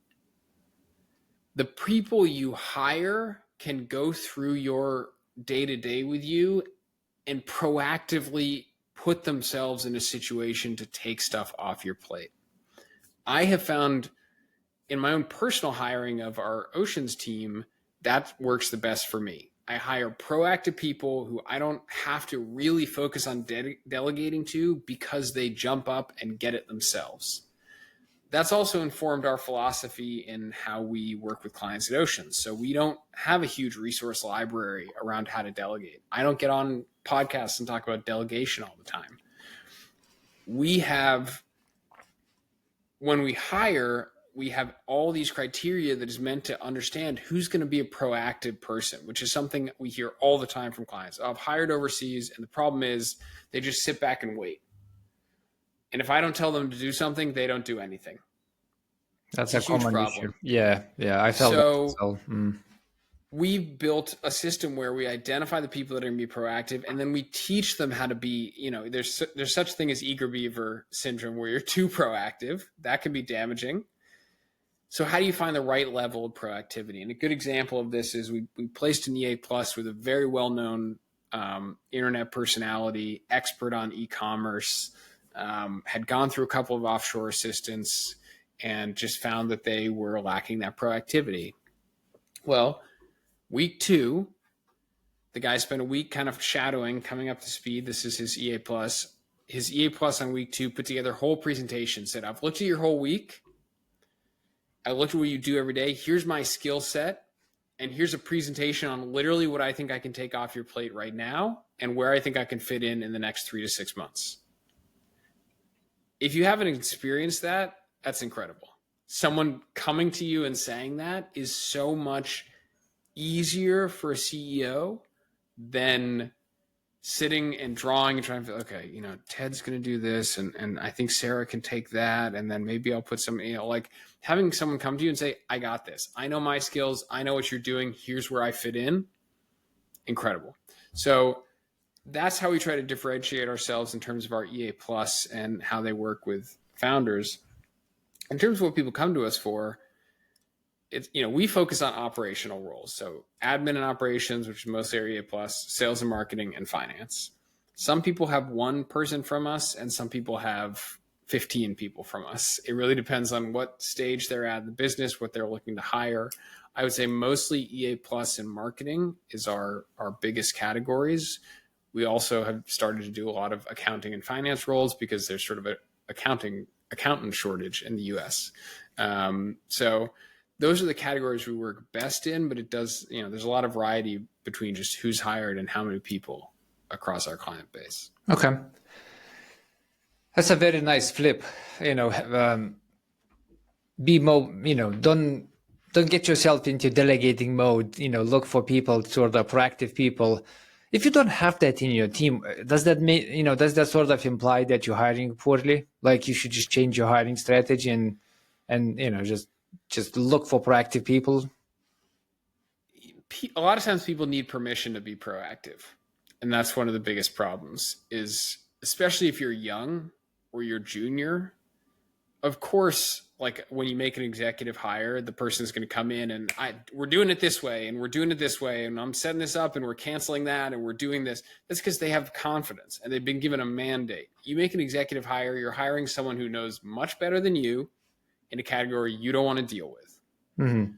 The people you hire can go through your day-to-day with you and proactively put themselves in a situation to take stuff off your plate. I have found in my own personal hiring of our Oceans team, that works the best for me. I hire proactive people who I don't have to really focus on delegating to, because they jump up and get it themselves. That's also informed our philosophy in how we work with clients at Oceans. So we don't have a huge resource library around how to delegate. I don't get on podcasts and talk about delegation all the time. We have, when we hire, we have all these criteria that is meant to understand who's going to be a proactive person, which is something we hear all the time from clients. I've hired overseas, and the problem is they just sit back and wait. And if I don't tell them to do something, they don't do anything. That's it's a huge common problem. issue. Yeah, I felt so, that. So, we've built a system where we identify the people that are going to be proactive, and then we teach them how to be, there's such thing as eager beaver syndrome, where you're too proactive. That can be damaging. So how do you find the right level of proactivity? And a good example of this is we placed an EA Plus with a very well-known internet personality, expert on e-commerce, had gone through a couple of offshore assistants, and just found that they were lacking that proactivity. Well, week 2, the guy spent a week kind of shadowing, coming up to speed. This is his EA Plus. His EA Plus on week 2 put together a whole presentation, said, I've looked at your whole week. I looked at what you do every day. Here's my skill set. And here's a presentation on literally what I think I can take off your plate right now and where I think I can fit in the next 3 to 6 months. If you haven't experienced that, that's incredible. Someone coming to you and saying that is so much easier for a CEO than sitting and drawing and trying to, okay, Ted's going to do this, and I think Sarah can take that, and then maybe I'll put some, like having someone come to you and say, I got this. I know my skills. I know what you're doing. Here's where I fit in. Incredible. So that's how we try to differentiate ourselves in terms of our EA Plus and how they work with founders. In terms of what people come to us for, it's, we focus on operational roles. So admin and operations, which is mostly our EA Plus, sales and marketing, and finance. Some people have one person from us, and some people have 15 people from us. It really depends on what stage they're at in the business, what they're looking to hire. I would say mostly EA Plus and marketing is our biggest categories. We also have started to do a lot of accounting and finance roles because there's sort of an accountant shortage in the US. So those are the categories we work best in, but it does, there's a lot of variety between just who's hired and how many people across our client base. Okay. That's a very nice flip. Be more, don't get yourself into delegating mode, look for people, sort of proactive people. If you don't have that in your team, does that mean, does that sort of imply that you're hiring poorly? Like you should just change your hiring strategy and just look for proactive people? A lot of times people need permission to be proactive. And that's one of the biggest problems is, especially if you're young or you're junior, of course, like when you make an executive hire, the person's going to come in and we're doing it this way and we're doing it this way and I'm setting this up and we're canceling that and we're doing this. That's because they have confidence and they've been given a mandate. You make an executive hire, you're hiring someone who knows much better than you in a category you don't want to deal with. Mm-hmm.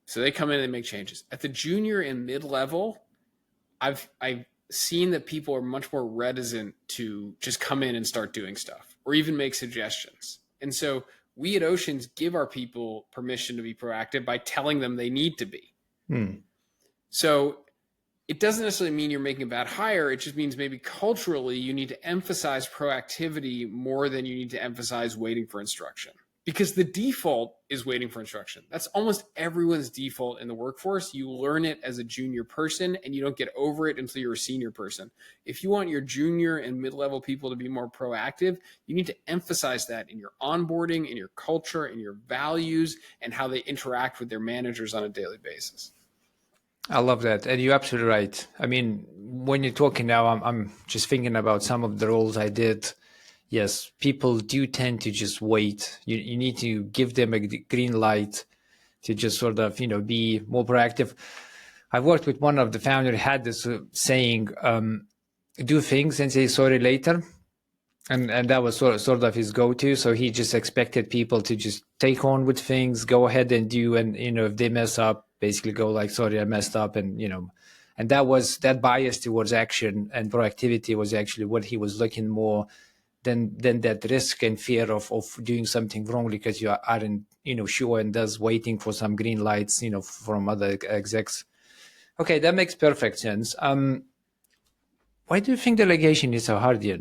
So they come in and make changes. At the junior and mid-level, I've seen that people are much more reticent to just come in and start doing stuff or even make suggestions. And so we at Oceans give our people permission to be proactive by telling them they need to be. So it doesn't necessarily mean you're making a bad hire. It just means maybe culturally you need to emphasize proactivity more than you need to emphasize waiting for instruction. Because the default is waiting for instruction. That's almost everyone's default in the workforce. You learn it as a junior person and you don't get over it until you're a senior person. If you want your junior and mid-level people to be more proactive, you need to emphasize that in your onboarding, in your culture, in your values, and how they interact with their managers on a daily basis. I love that. And you're absolutely right. I mean, when you're talking now, I'm just thinking about some of the roles I did. Yes, people do tend to just wait. You need to give them a green light to just sort of, be more proactive. I worked with one of the founders who had this saying, do things and say sorry later. And that was sort of his go-to. So he just expected people to just take on with things, go ahead and do. And, if they mess up, basically go like, sorry, I messed up. And, and that bias towards action and proactivity was actually what he was looking more than that risk and fear of doing something wrong because you aren't, sure, and thus waiting for some green lights, from other execs. Okay, that makes perfect sense. Why do you think delegation is so hard yet?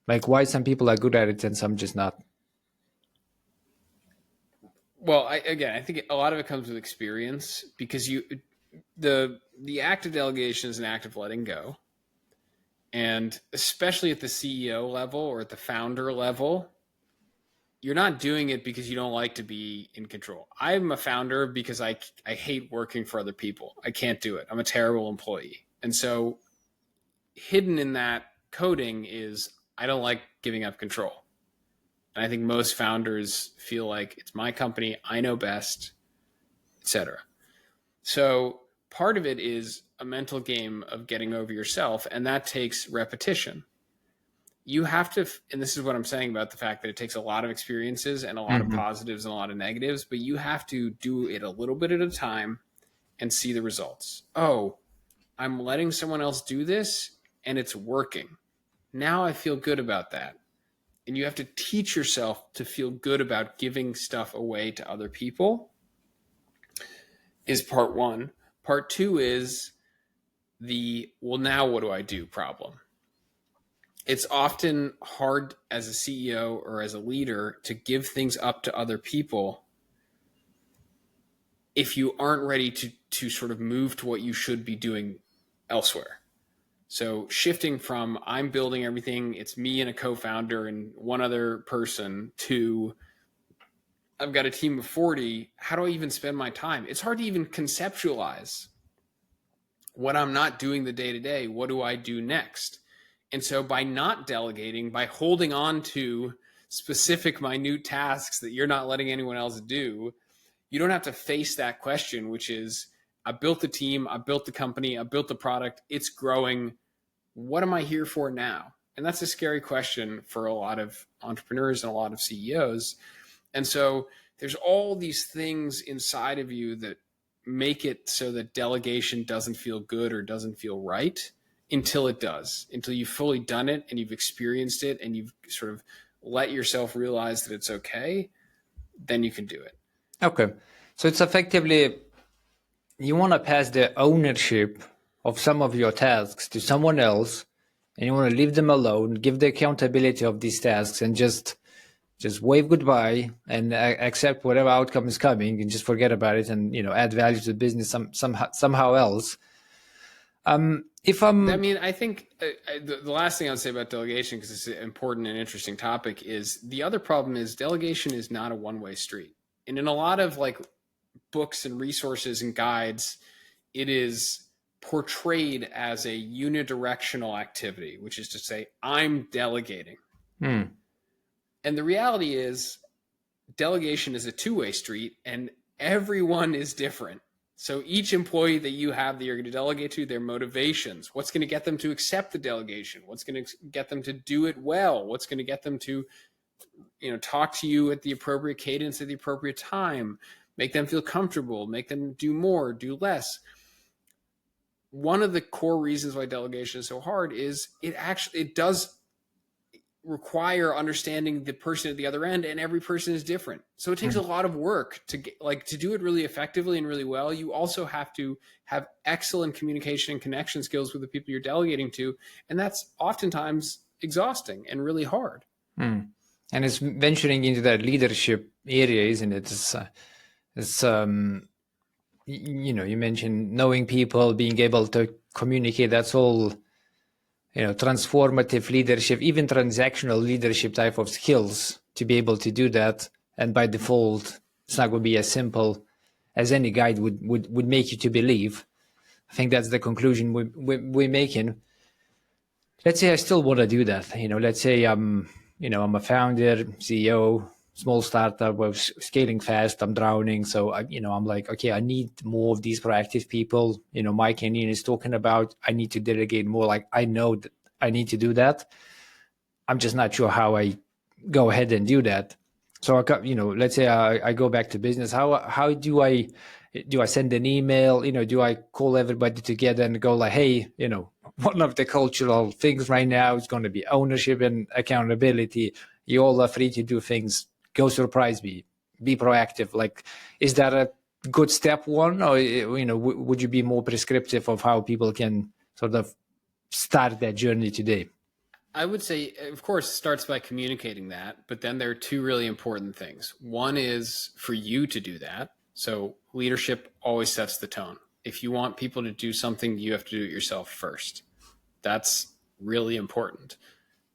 Like why some people are good at it and some just not? Well, I think a lot of it comes with experience because the act of delegation is an act of letting go. And especially at the CEO level or at the founder level, you're not doing it because you don't like to be in control. I'm a founder because I hate working for other people. I can't do it. I'm a terrible employee. And so hidden in that coding is I don't like giving up control. And I think most founders feel like it's my company, I know best, etc. So part of it is a mental game of getting over yourself, and that takes repetition. You have to, and this is what I'm saying about the fact that it takes a lot of experiences and a lot of positives and a lot of negatives, but you have to do it a little bit at a time and see the results. Oh, I'm letting someone else do this and it's working. Now I feel good about that. And you have to teach yourself to feel good about giving stuff away to other people is part one. Part two is well, now what do I do problem. It's often hard as a CEO or as a leader to give things up to other people if you aren't ready to sort of move to what you should be doing elsewhere. So shifting from I'm building everything, it's me and a co-founder and one other person, to I've got a team of 40, how do I even spend my time? It's hard to even conceptualize what I'm not doing the day-to-day. What do I do next? And so by not delegating, by holding on to specific minute tasks that you're not letting anyone else do, you don't have to face that question, which is, I built the team, I built the company, I built the product, it's growing. What am I here for now? And that's a scary question for a lot of entrepreneurs and a lot of CEOs. And so there's all these things inside of you that make it so that delegation doesn't feel good or doesn't feel right until it does, until you've fully done it and you've experienced it and you've sort of let yourself realize that it's okay, then you can do it. Okay. So it's effectively, you want to pass the ownership of some of your tasks to someone else, and you want to leave them alone, give the accountability of these tasks, and just wave goodbye and accept whatever outcome is coming, and just forget about it, and add value to the business somehow else. I think the last thing I would say about delegation, because it's an important and interesting topic, is the other problem is delegation is not a one-way street. And in a lot of like books and resources and guides, it is portrayed as a unidirectional activity, which is to say, I'm delegating. And the reality is, delegation is a two-way street, and everyone is different. So each employee that you have that you're going to delegate to, their motivations, what's going to get them to accept the delegation, what's going to get them to do it well, what's going to get them to, talk to you at the appropriate cadence at the appropriate time, make them feel comfortable, make them do more, do less. One of the core reasons why delegation is so hard is it does require understanding the person at the other end, and every person is different. So it takes a lot of work to do it really effectively and really well. You also have to have excellent communication and connection skills with the people you're delegating to, and that's oftentimes exhausting and really hard. And it's venturing into that leadership area, isn't it? You mentioned knowing people, being able to communicate. That's all, transformative leadership, even transactional leadership type of skills to be able to do that. And by default, it's not going to be as simple as any guide would make you to believe. I think that's the conclusion we're making. Let's say I still want to do that. Let's say I'm a founder, CEO, small startup, we're scaling fast, I'm drowning. So, I'm like, okay, I need more of these proactive people. Mike and Ian is talking about, I need to delegate more. Like, I know that I need to do that. I'm just not sure how I go ahead and do that. So, let's say I go back to business. How do I send an email? Do I call everybody together and go like, hey, one of the cultural things right now is going to be ownership and accountability. You all are free to do things. Go surprise me. Be proactive. Like, is that a good step one, or would you be more prescriptive of how people can sort of start that journey today? I would say, of course, it starts by communicating that, but then there are two really important things. One is for you to do that. So leadership always sets the tone. If you want people to do something, you have to do it yourself first. That's really important.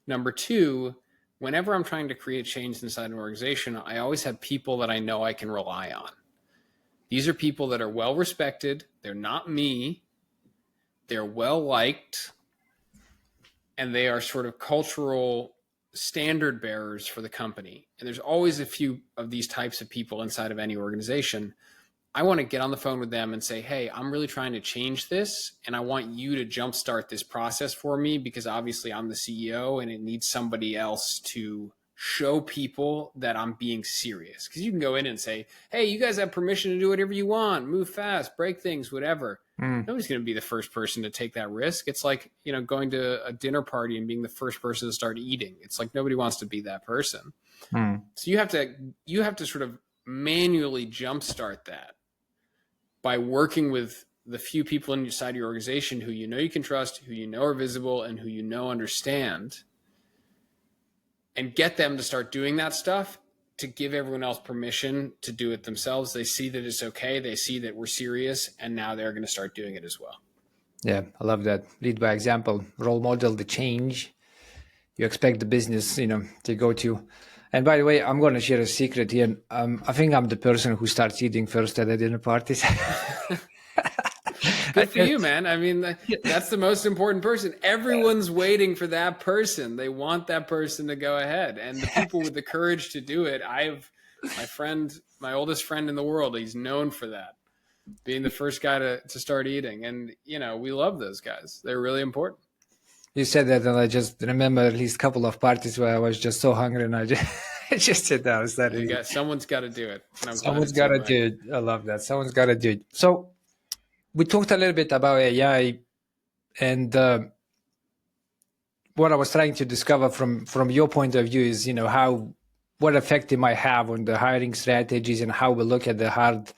Number two, whenever I'm trying to create change inside an organization, I always have people that I know I can rely on. These are people that are well respected. They're not me. They're well liked. And they are sort of cultural standard bearers for the company. And there's always a few of these types of people inside of any organization. I want to get on the phone with them and say, hey, I'm really trying to change this, and I want you to jumpstart this process for me, because obviously I'm the CEO and it needs somebody else to show people that I'm being serious. Because you can go in and say, hey, you guys have permission to do whatever you want, move fast, break things, whatever. Nobody's going to be the first person to take that risk. It's like, going to a dinner party and being the first person to start eating. It's like nobody wants to be that person. So you have to sort of manually jumpstart that by working with the few people inside your organization who you can trust, who are visible, and who understand, and get them to start doing that stuff, to give everyone else permission to do it themselves. They see that it's okay. They see that we're serious, and now they're going to start doing it as well. Yeah, I love that. Lead by example, role model the change you expect the business, to go to. And by the way, I'm going to share a secret here. I think I'm the person who starts eating first at the dinner parties. Good for you, man. I mean, that's the most important person. Everyone's waiting for that person. They want that person to go ahead. And the people with the courage to do it, I have my oldest friend in the world, he's known for that, being the first guy to start eating. And, we love those guys. They're really important. You said that, and I just remember at least a couple of parties where I was just so hungry, and I just sit down. Someone's got to do it. Someone's got to do it. I love that. Someone's got to do it. So we talked a little bit about AI, and what I was trying to discover from your point of view is, what effect it might have on the hiring strategies and how we look at the hard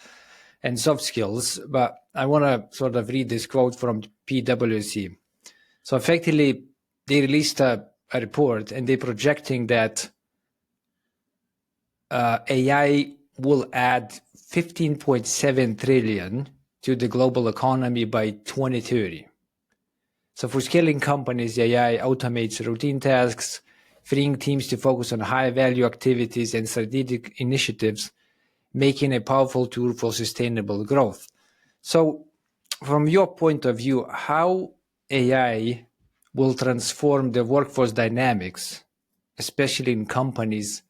and soft skills. But I want to sort of read this quote from PwC. So effectively, they released a report, and they're projecting that AI will add 15.7 trillion to the global economy by 2030. So for scaling companies, AI automates routine tasks, freeing teams to focus on high-value activities and strategic initiatives, making a powerful tool for sustainable growth. So from your point of view, how AI will transform the workforce dynamics, especially in companies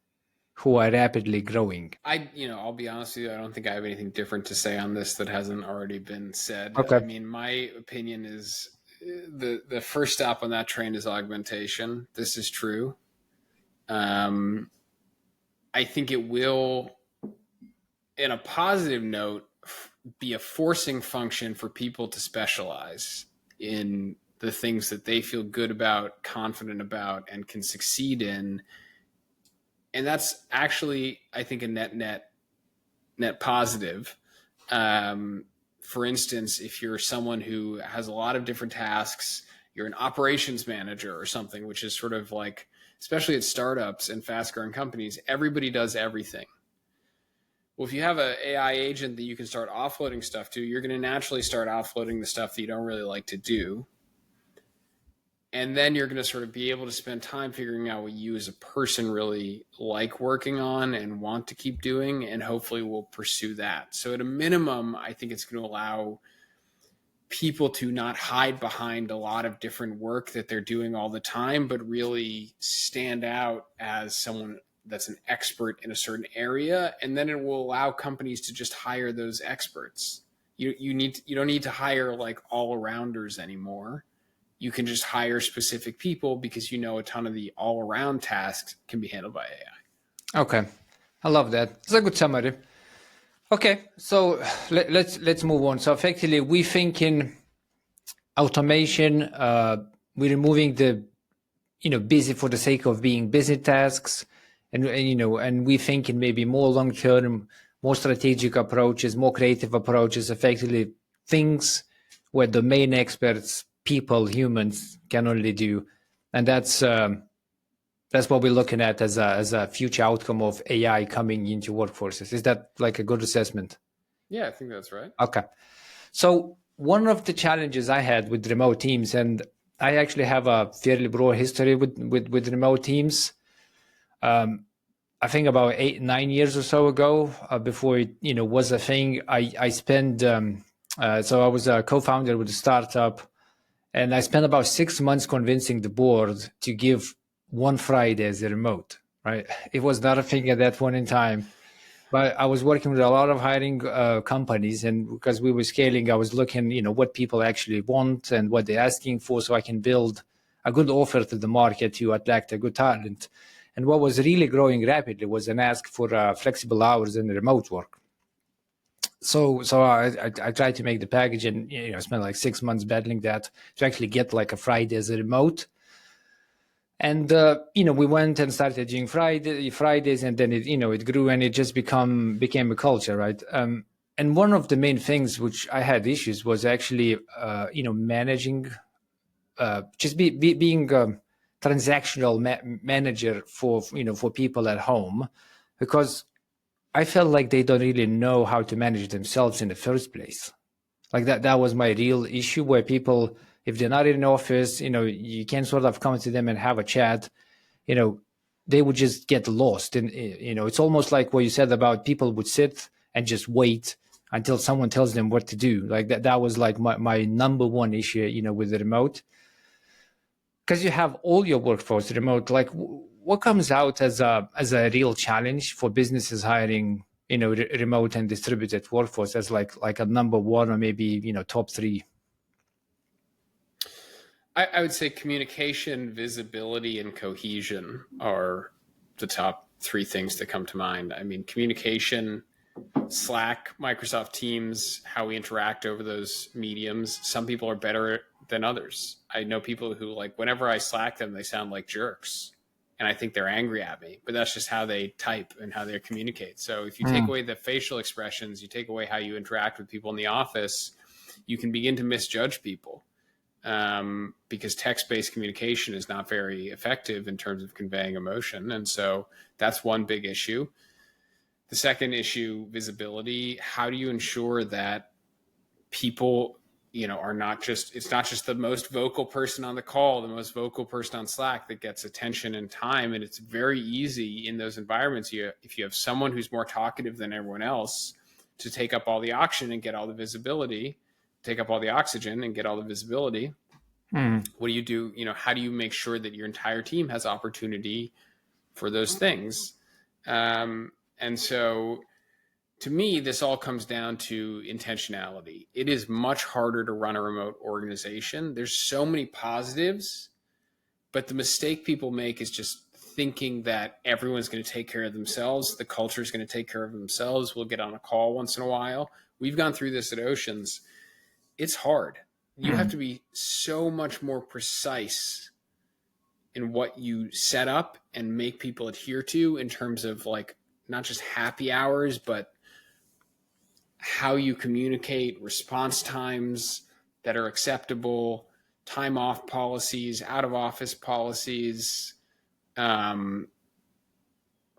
who are rapidly growing? I'll be honest with you, I don't think I have anything different to say on this that hasn't already been said. Okay. I mean, my opinion is the first stop on that train is augmentation. This is true. I think it will, in a positive note, be a forcing function for people to specialize in the things that they feel good about, confident about, and can succeed in. And that's actually, I think, a net positive. For instance, if you're someone who has a lot of different tasks, you're an operations manager or something, which is sort of like, especially at startups and fast growing companies, everybody does everything. Well, if you have an AI agent that you can start offloading stuff to, you're going to naturally start offloading the stuff that you don't really like to do. And then you're going to sort of be able to spend time figuring out what you as a person really like working on and want to keep doing, and hopefully we'll pursue that. So at a minimum, I think it's going to allow people to not hide behind a lot of different work that they're doing all the time, but really stand out as someone that's an expert in a certain area. And then it will allow companies to just hire those experts. You don't need to hire like all arounders anymore. You can just hire specific people because you know a ton of the all around tasks can be handled by AI. Okay. I love that. It's a good summary. Okay, so let's move on. So effectively, we think in automation, we're removing the busy for the sake of being busy tasks, and we think in maybe more long term, more strategic approaches, more creative approaches, effectively things where domain experts, people, humans can only do, and that's what we're looking at as a future outcome of AI coming into workforces. Is that like a good assessment? Yeah, I think that's right. Okay. So one of the challenges I had with remote teams, and I actually have a fairly broad history with remote teams. I think about 8-9 years or so ago, before it was a thing, I spent. So I was a co-founder with a startup, and I spent about 6 months convincing the board to give one Friday as a remote. Right, it was not a thing at that point in time. But I was working with a lot of hiring companies, and because we were scaling, I was looking, what people actually want and what they're asking for, so I can build a good offer to the market to attract a good talent. And what was really growing rapidly was an ask for flexible hours and remote work. So I tried to make the package, and I spent like 6 months battling that to actually get like a Friday as a remote. And we went and started doing Fridays, and then it grew, and it just became a culture, right? And one of the main things which I had issues was actually managing, just being a transactional manager for people at home, because I felt like they don't really know how to manage themselves in the first place. Like that was my real issue, where people, if they're not in an office, you can sort of come to them and have a chat, they would just get lost. And, it's almost like what you said about people would sit and just wait until someone tells them what to do. Like that was like my number one issue, with the remote. Because you have all your workforce remote, like what comes out as a real challenge for businesses hiring remote and distributed workforce as like a number one, or maybe top three? I would say communication, visibility, and cohesion are the top three things that come to mind. I mean, communication, Slack, Microsoft Teams, how we interact over those mediums. Some people are better than others. I know people who, like, whenever I Slack them, they sound like jerks. And I think they're angry at me, but that's just how they type and how they communicate. So if you take away the facial expressions, you take away how you interact with people in the office, you can begin to misjudge people. Because text-based communication is not very effective in terms of conveying emotion. And so that's one big issue. The second issue, visibility. How do you ensure that people, are not just, it's not just the most vocal person on the call, the most vocal person on Slack that gets attention and time. And it's very easy in those environments, if you have someone who's more talkative than everyone else, to take up all the oxygen and get all the visibility, take up all the oxygen and get all the visibility. What do you do? How do you make sure that your entire team has opportunity for those things? And so to me, this all comes down to intentionality. It is much harder to run a remote organization. There's so many positives, but the mistake people make is just thinking that everyone's going to take care of themselves. The culture is going to take care of themselves. We'll get on a call once in a while. We've gone through this at Oceans. It's hard. You have to be so much more precise in what you set up and make people adhere to in terms of like not just happy hours, but how you communicate, response times that are acceptable, time off policies, out of office policies. All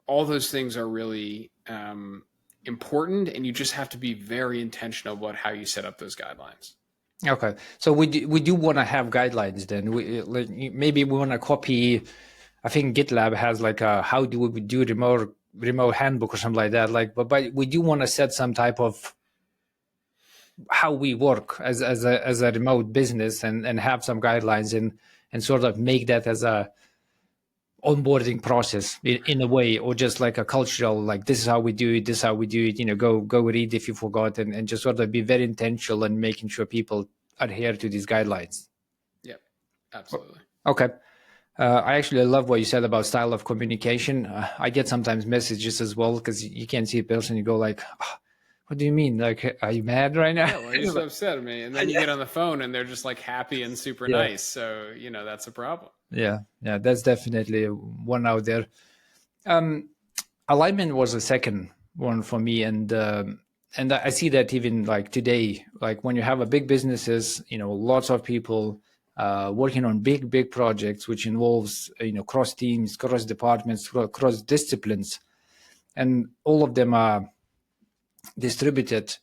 those things are really important, and you just have to be very intentional about how you set up those guidelines. Okay, so we do want to have guidelines then. Maybe we want to copy. I think GitLab has like a how do we do remote handbook or something like that. Like, but we do want to set some type of how we work as a remote business and have some guidelines and sort of make that as a onboarding process in a way, or just like a cultural, like this is how we do it, this is how we do it, go read if you forgot, and just sort of be very intentional and making sure people adhere to these guidelines. Yep, absolutely. Okay. I actually love what you said about style of communication. I get sometimes messages as well because you can't see a person. You go like, oh, what do you mean? Like, are you mad right now? Yeah, why are you so upset at me? And then you get on the phone and they're just like happy and super nice. So, that's a problem. Yeah, that's definitely one out there. Alignment was the second one for me, and I see that even like today, like when you have a big businesses, lots of people working on big projects, which involves cross teams, cross departments, cross disciplines, and all of them are distributed.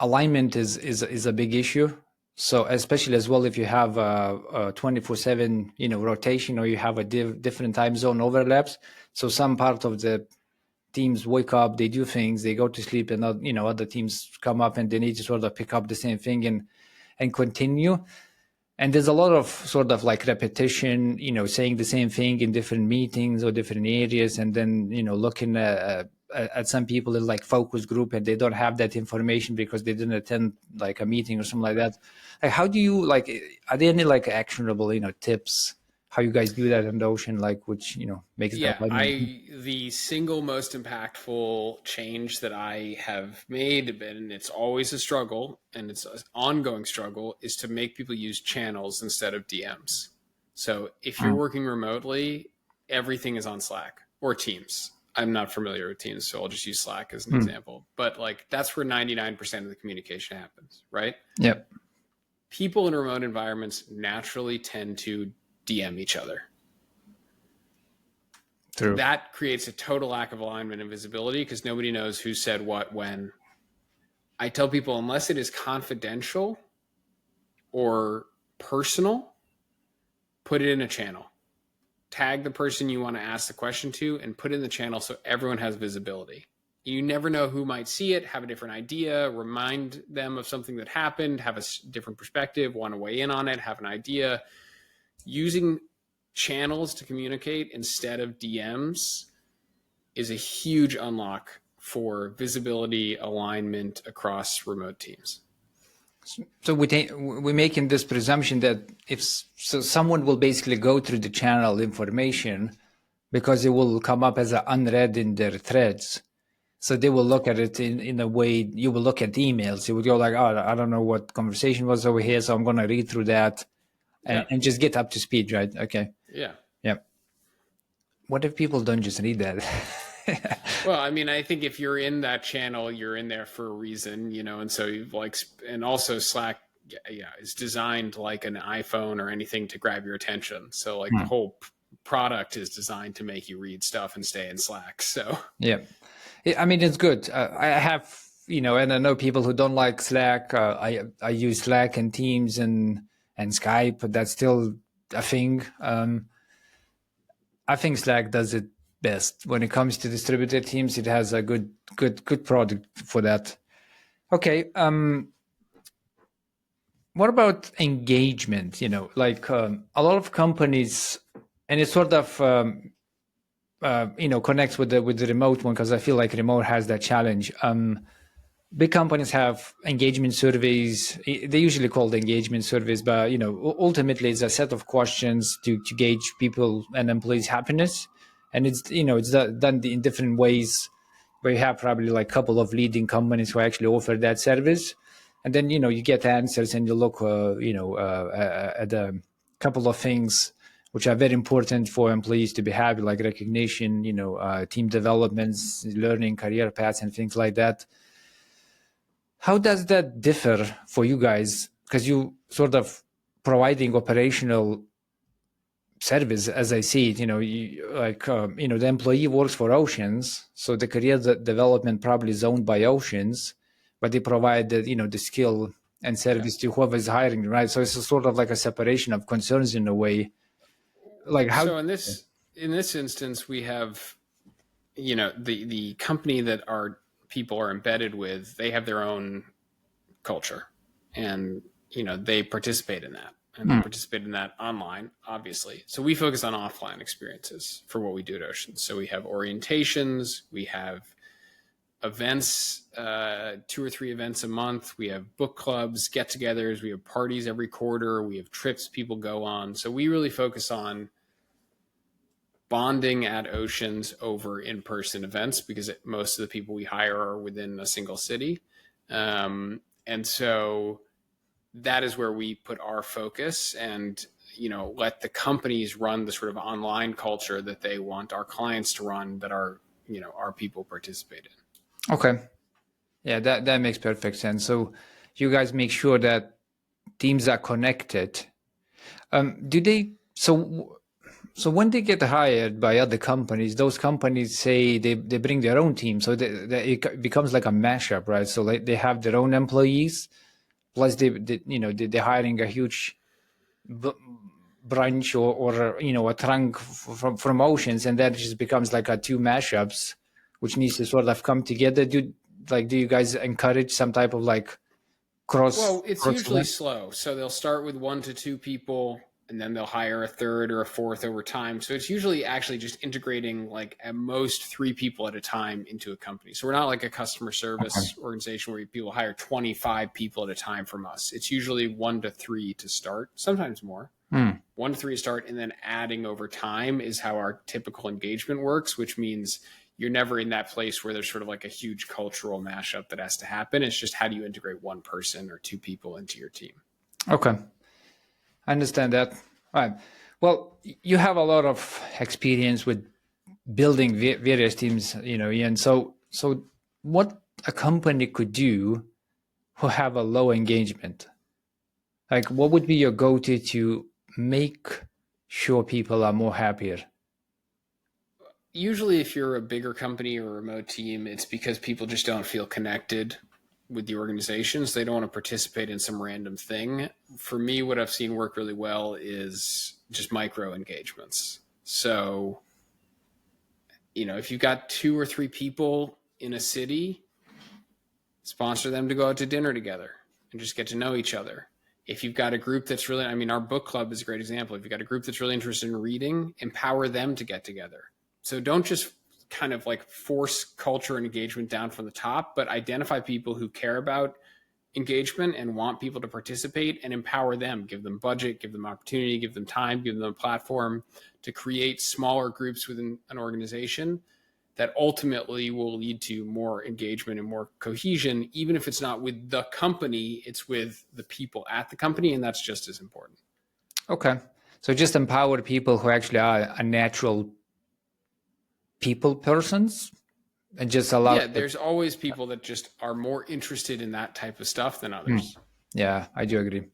Alignment is a big issue. So especially as well if you have a 24/7 rotation, or you have a different time zone overlaps. So some part of the teams wake up, they do things, they go to sleep, and other teams come up and they need to sort of pick up the same thing and continue. And there's a lot of sort of like repetition, saying the same thing in different meetings or different areas, and then looking at some people in like focus group and they don't have that information because they didn't attend like a meeting or something like that. Like, how do you are there any like actionable tips how you guys do that in the Ocean, like which makes Yeah, that the single most impactful change that I have made, and it's always a struggle and it's an ongoing struggle, is to make people use channels instead of DMs. So if you're working remotely, everything is on Slack or Teams. I'm not familiar with Teams, so I'll just use Slack as an example. But like that's where 99% of the communication happens, right? Yep. People in remote environments naturally tend to DM each other. True. That creates a total lack of alignment and visibility because nobody knows who said what when. I tell people, unless it is confidential or personal, put it in a channel. Tag the person you want to ask the question to and put it in the channel so everyone has visibility. You never know who might see it, have a different idea, remind them of something that happened, have a different perspective, want to weigh in on it, have an idea. Using channels to communicate instead of DMs is a huge unlock for visibility, alignment across remote teams. So we're making this presumption that someone will basically go through the channel information because it will come up as an unread in their threads. So they will look at it in a way you will look at emails. You would go like, oh, I don't know what conversation was over here, so I'm going to read through that and just get up to speed, right? Okay. Yeah. What if people don't just read that? Well, I mean, I think if you're in that channel, you're in there for a reason, and so and also Slack, is designed like an iPhone or anything to grab your attention. So like the whole product is designed to make you read stuff and stay in Slack. So yeah, I mean, it's good. I have, and I know people who don't like Slack. I use Slack and Teams and Skype, but that's still a thing. I think Slack does it best when it comes to distributed teams. It has a good product for that. Okay. What about engagement? Like a lot of companies, and it's sort of connects with the remote one, because I feel like remote has that challenge. Big companies have engagement surveys. They usually called engagement surveys, but ultimately it's a set of questions to gauge people and employees' happiness, and it's done in different ways. Where you have probably like a couple of leading companies who actually offer that service, and then you get answers and you look at a couple of things which are very important for employees to be happy, like recognition, team developments, learning, career paths, and things like that. How does that differ for you guys? Because you sort of providing operational service, as I see it. The employee works for Oceans, so the career development probably is owned by Oceans, but they provide the skill and service to whoever is hiring, right? So it's a sort of like a separation of concerns in a way. Like how? So in this instance, we have the company that our people are embedded with. They have their own culture, and they participate in that, and they participate in that online, obviously. So we focus on offline experiences for what we do at Ocean. So we have orientations, we have events, 2 or 3 events a month. We have book clubs, get-togethers. We have parties every quarter. We have trips people go on. So we really focus on bonding at Oceans over in-person events, because most of the people we hire are within a single city. And so that is where we put our focus, and let the companies run the sort of online culture that they want our clients to run, that our people participate in. Okay, yeah, that makes perfect sense. So you guys make sure that teams are connected. Do they? So when they get hired by other companies, those companies say they bring their own team, so it becomes like a mashup, right? So like they have their own employees, plus they're hiring a huge branch or a trunk from Oceans, and that just becomes like a 2 mashups, which needs to sort of come together. Do you guys encourage some type of like cross? Well, it's usually slow. So they'll start with 1 to 2 people, and then they'll hire a third or a fourth over time. So it's usually actually just integrating like at most 3 people at a time into a company. So we're not like a customer service organization where people hire 25 people at a time from us. It's usually 1 to 3 to start, sometimes more. 1 to 3 to start, and then adding over time is how our typical engagement works, which means you're never in that place where there's sort of like a huge cultural mashup that has to happen. It's just how do you integrate 1 person or 2 people into your team. Okay. I understand that. All right. Well, you have a lot of experience with building various teams, Ian. So what a company could do who have a low engagement? Like, what would be your go-to to make sure people are more happier? Usually if you're a bigger company or a remote team, it's because people just don't feel connected with the organizations. They don't want to participate in some random thing. For me, what I've seen work really well is just micro engagements. So, if you've got 2 or 3 people in a city, sponsor them to go out to dinner together and just get to know each other. If you've got a group that's really, our book club is a great example. If you've got a group that's really interested in reading, empower them to get together. So don't just kind of like force culture and engagement down from the top, but identify people who care about engagement and want people to participate, and empower them. Give them budget, give them opportunity, give them time, give them a platform to create smaller groups within an organization that ultimately will lead to more engagement and more cohesion. Even if it's not with the company, it's with the people at the company, and that's just as important. Okay. So just empower people who actually are a natural people persons, and just allow. Yeah, there's always people that just are more interested in that type of stuff than others. Yeah, I do agree.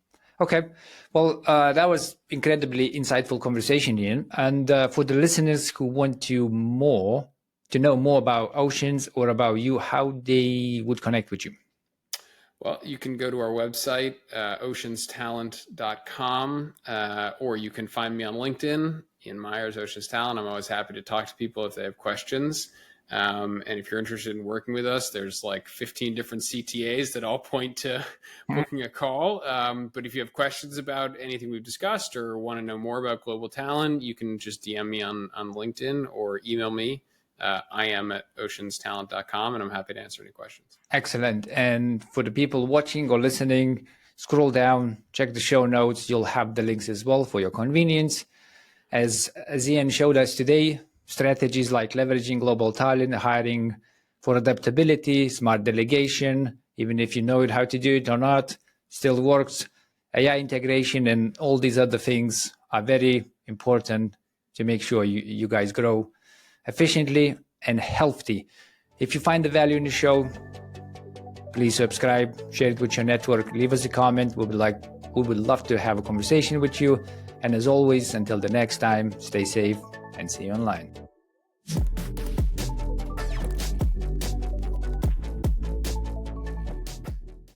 Okay. Well, that was incredibly insightful conversation, Ian. And for the listeners who want to know more about Oceans or about you, how they would connect with you. Well, you can go to our website, oceanstalent.com, or you can find me on LinkedIn, Ian Myers, Oceans Talent. I'm always happy to talk to people if they have questions. And if you're interested in working with us, there's like 15 different CTAs that all point to booking a call. But if you have questions about anything we've discussed or want to know more about global talent, you can just DM me on LinkedIn or email me. I am at oceanstalent.com, and I'm happy to answer any questions. Excellent. And for the people watching or listening, scroll down, check the show notes. You'll have the links as well for your convenience. As Ian showed us today, strategies like leveraging global talent, hiring for adaptability, smart delegation, even if you know how to do it or not, still works. AI integration and all these other things are very important to make sure you guys grow efficiently and healthy. If you find the value in the show, please subscribe, share it with your network, leave us a comment. We would love to have a conversation with you. And as always, until the next time, stay safe and see you online.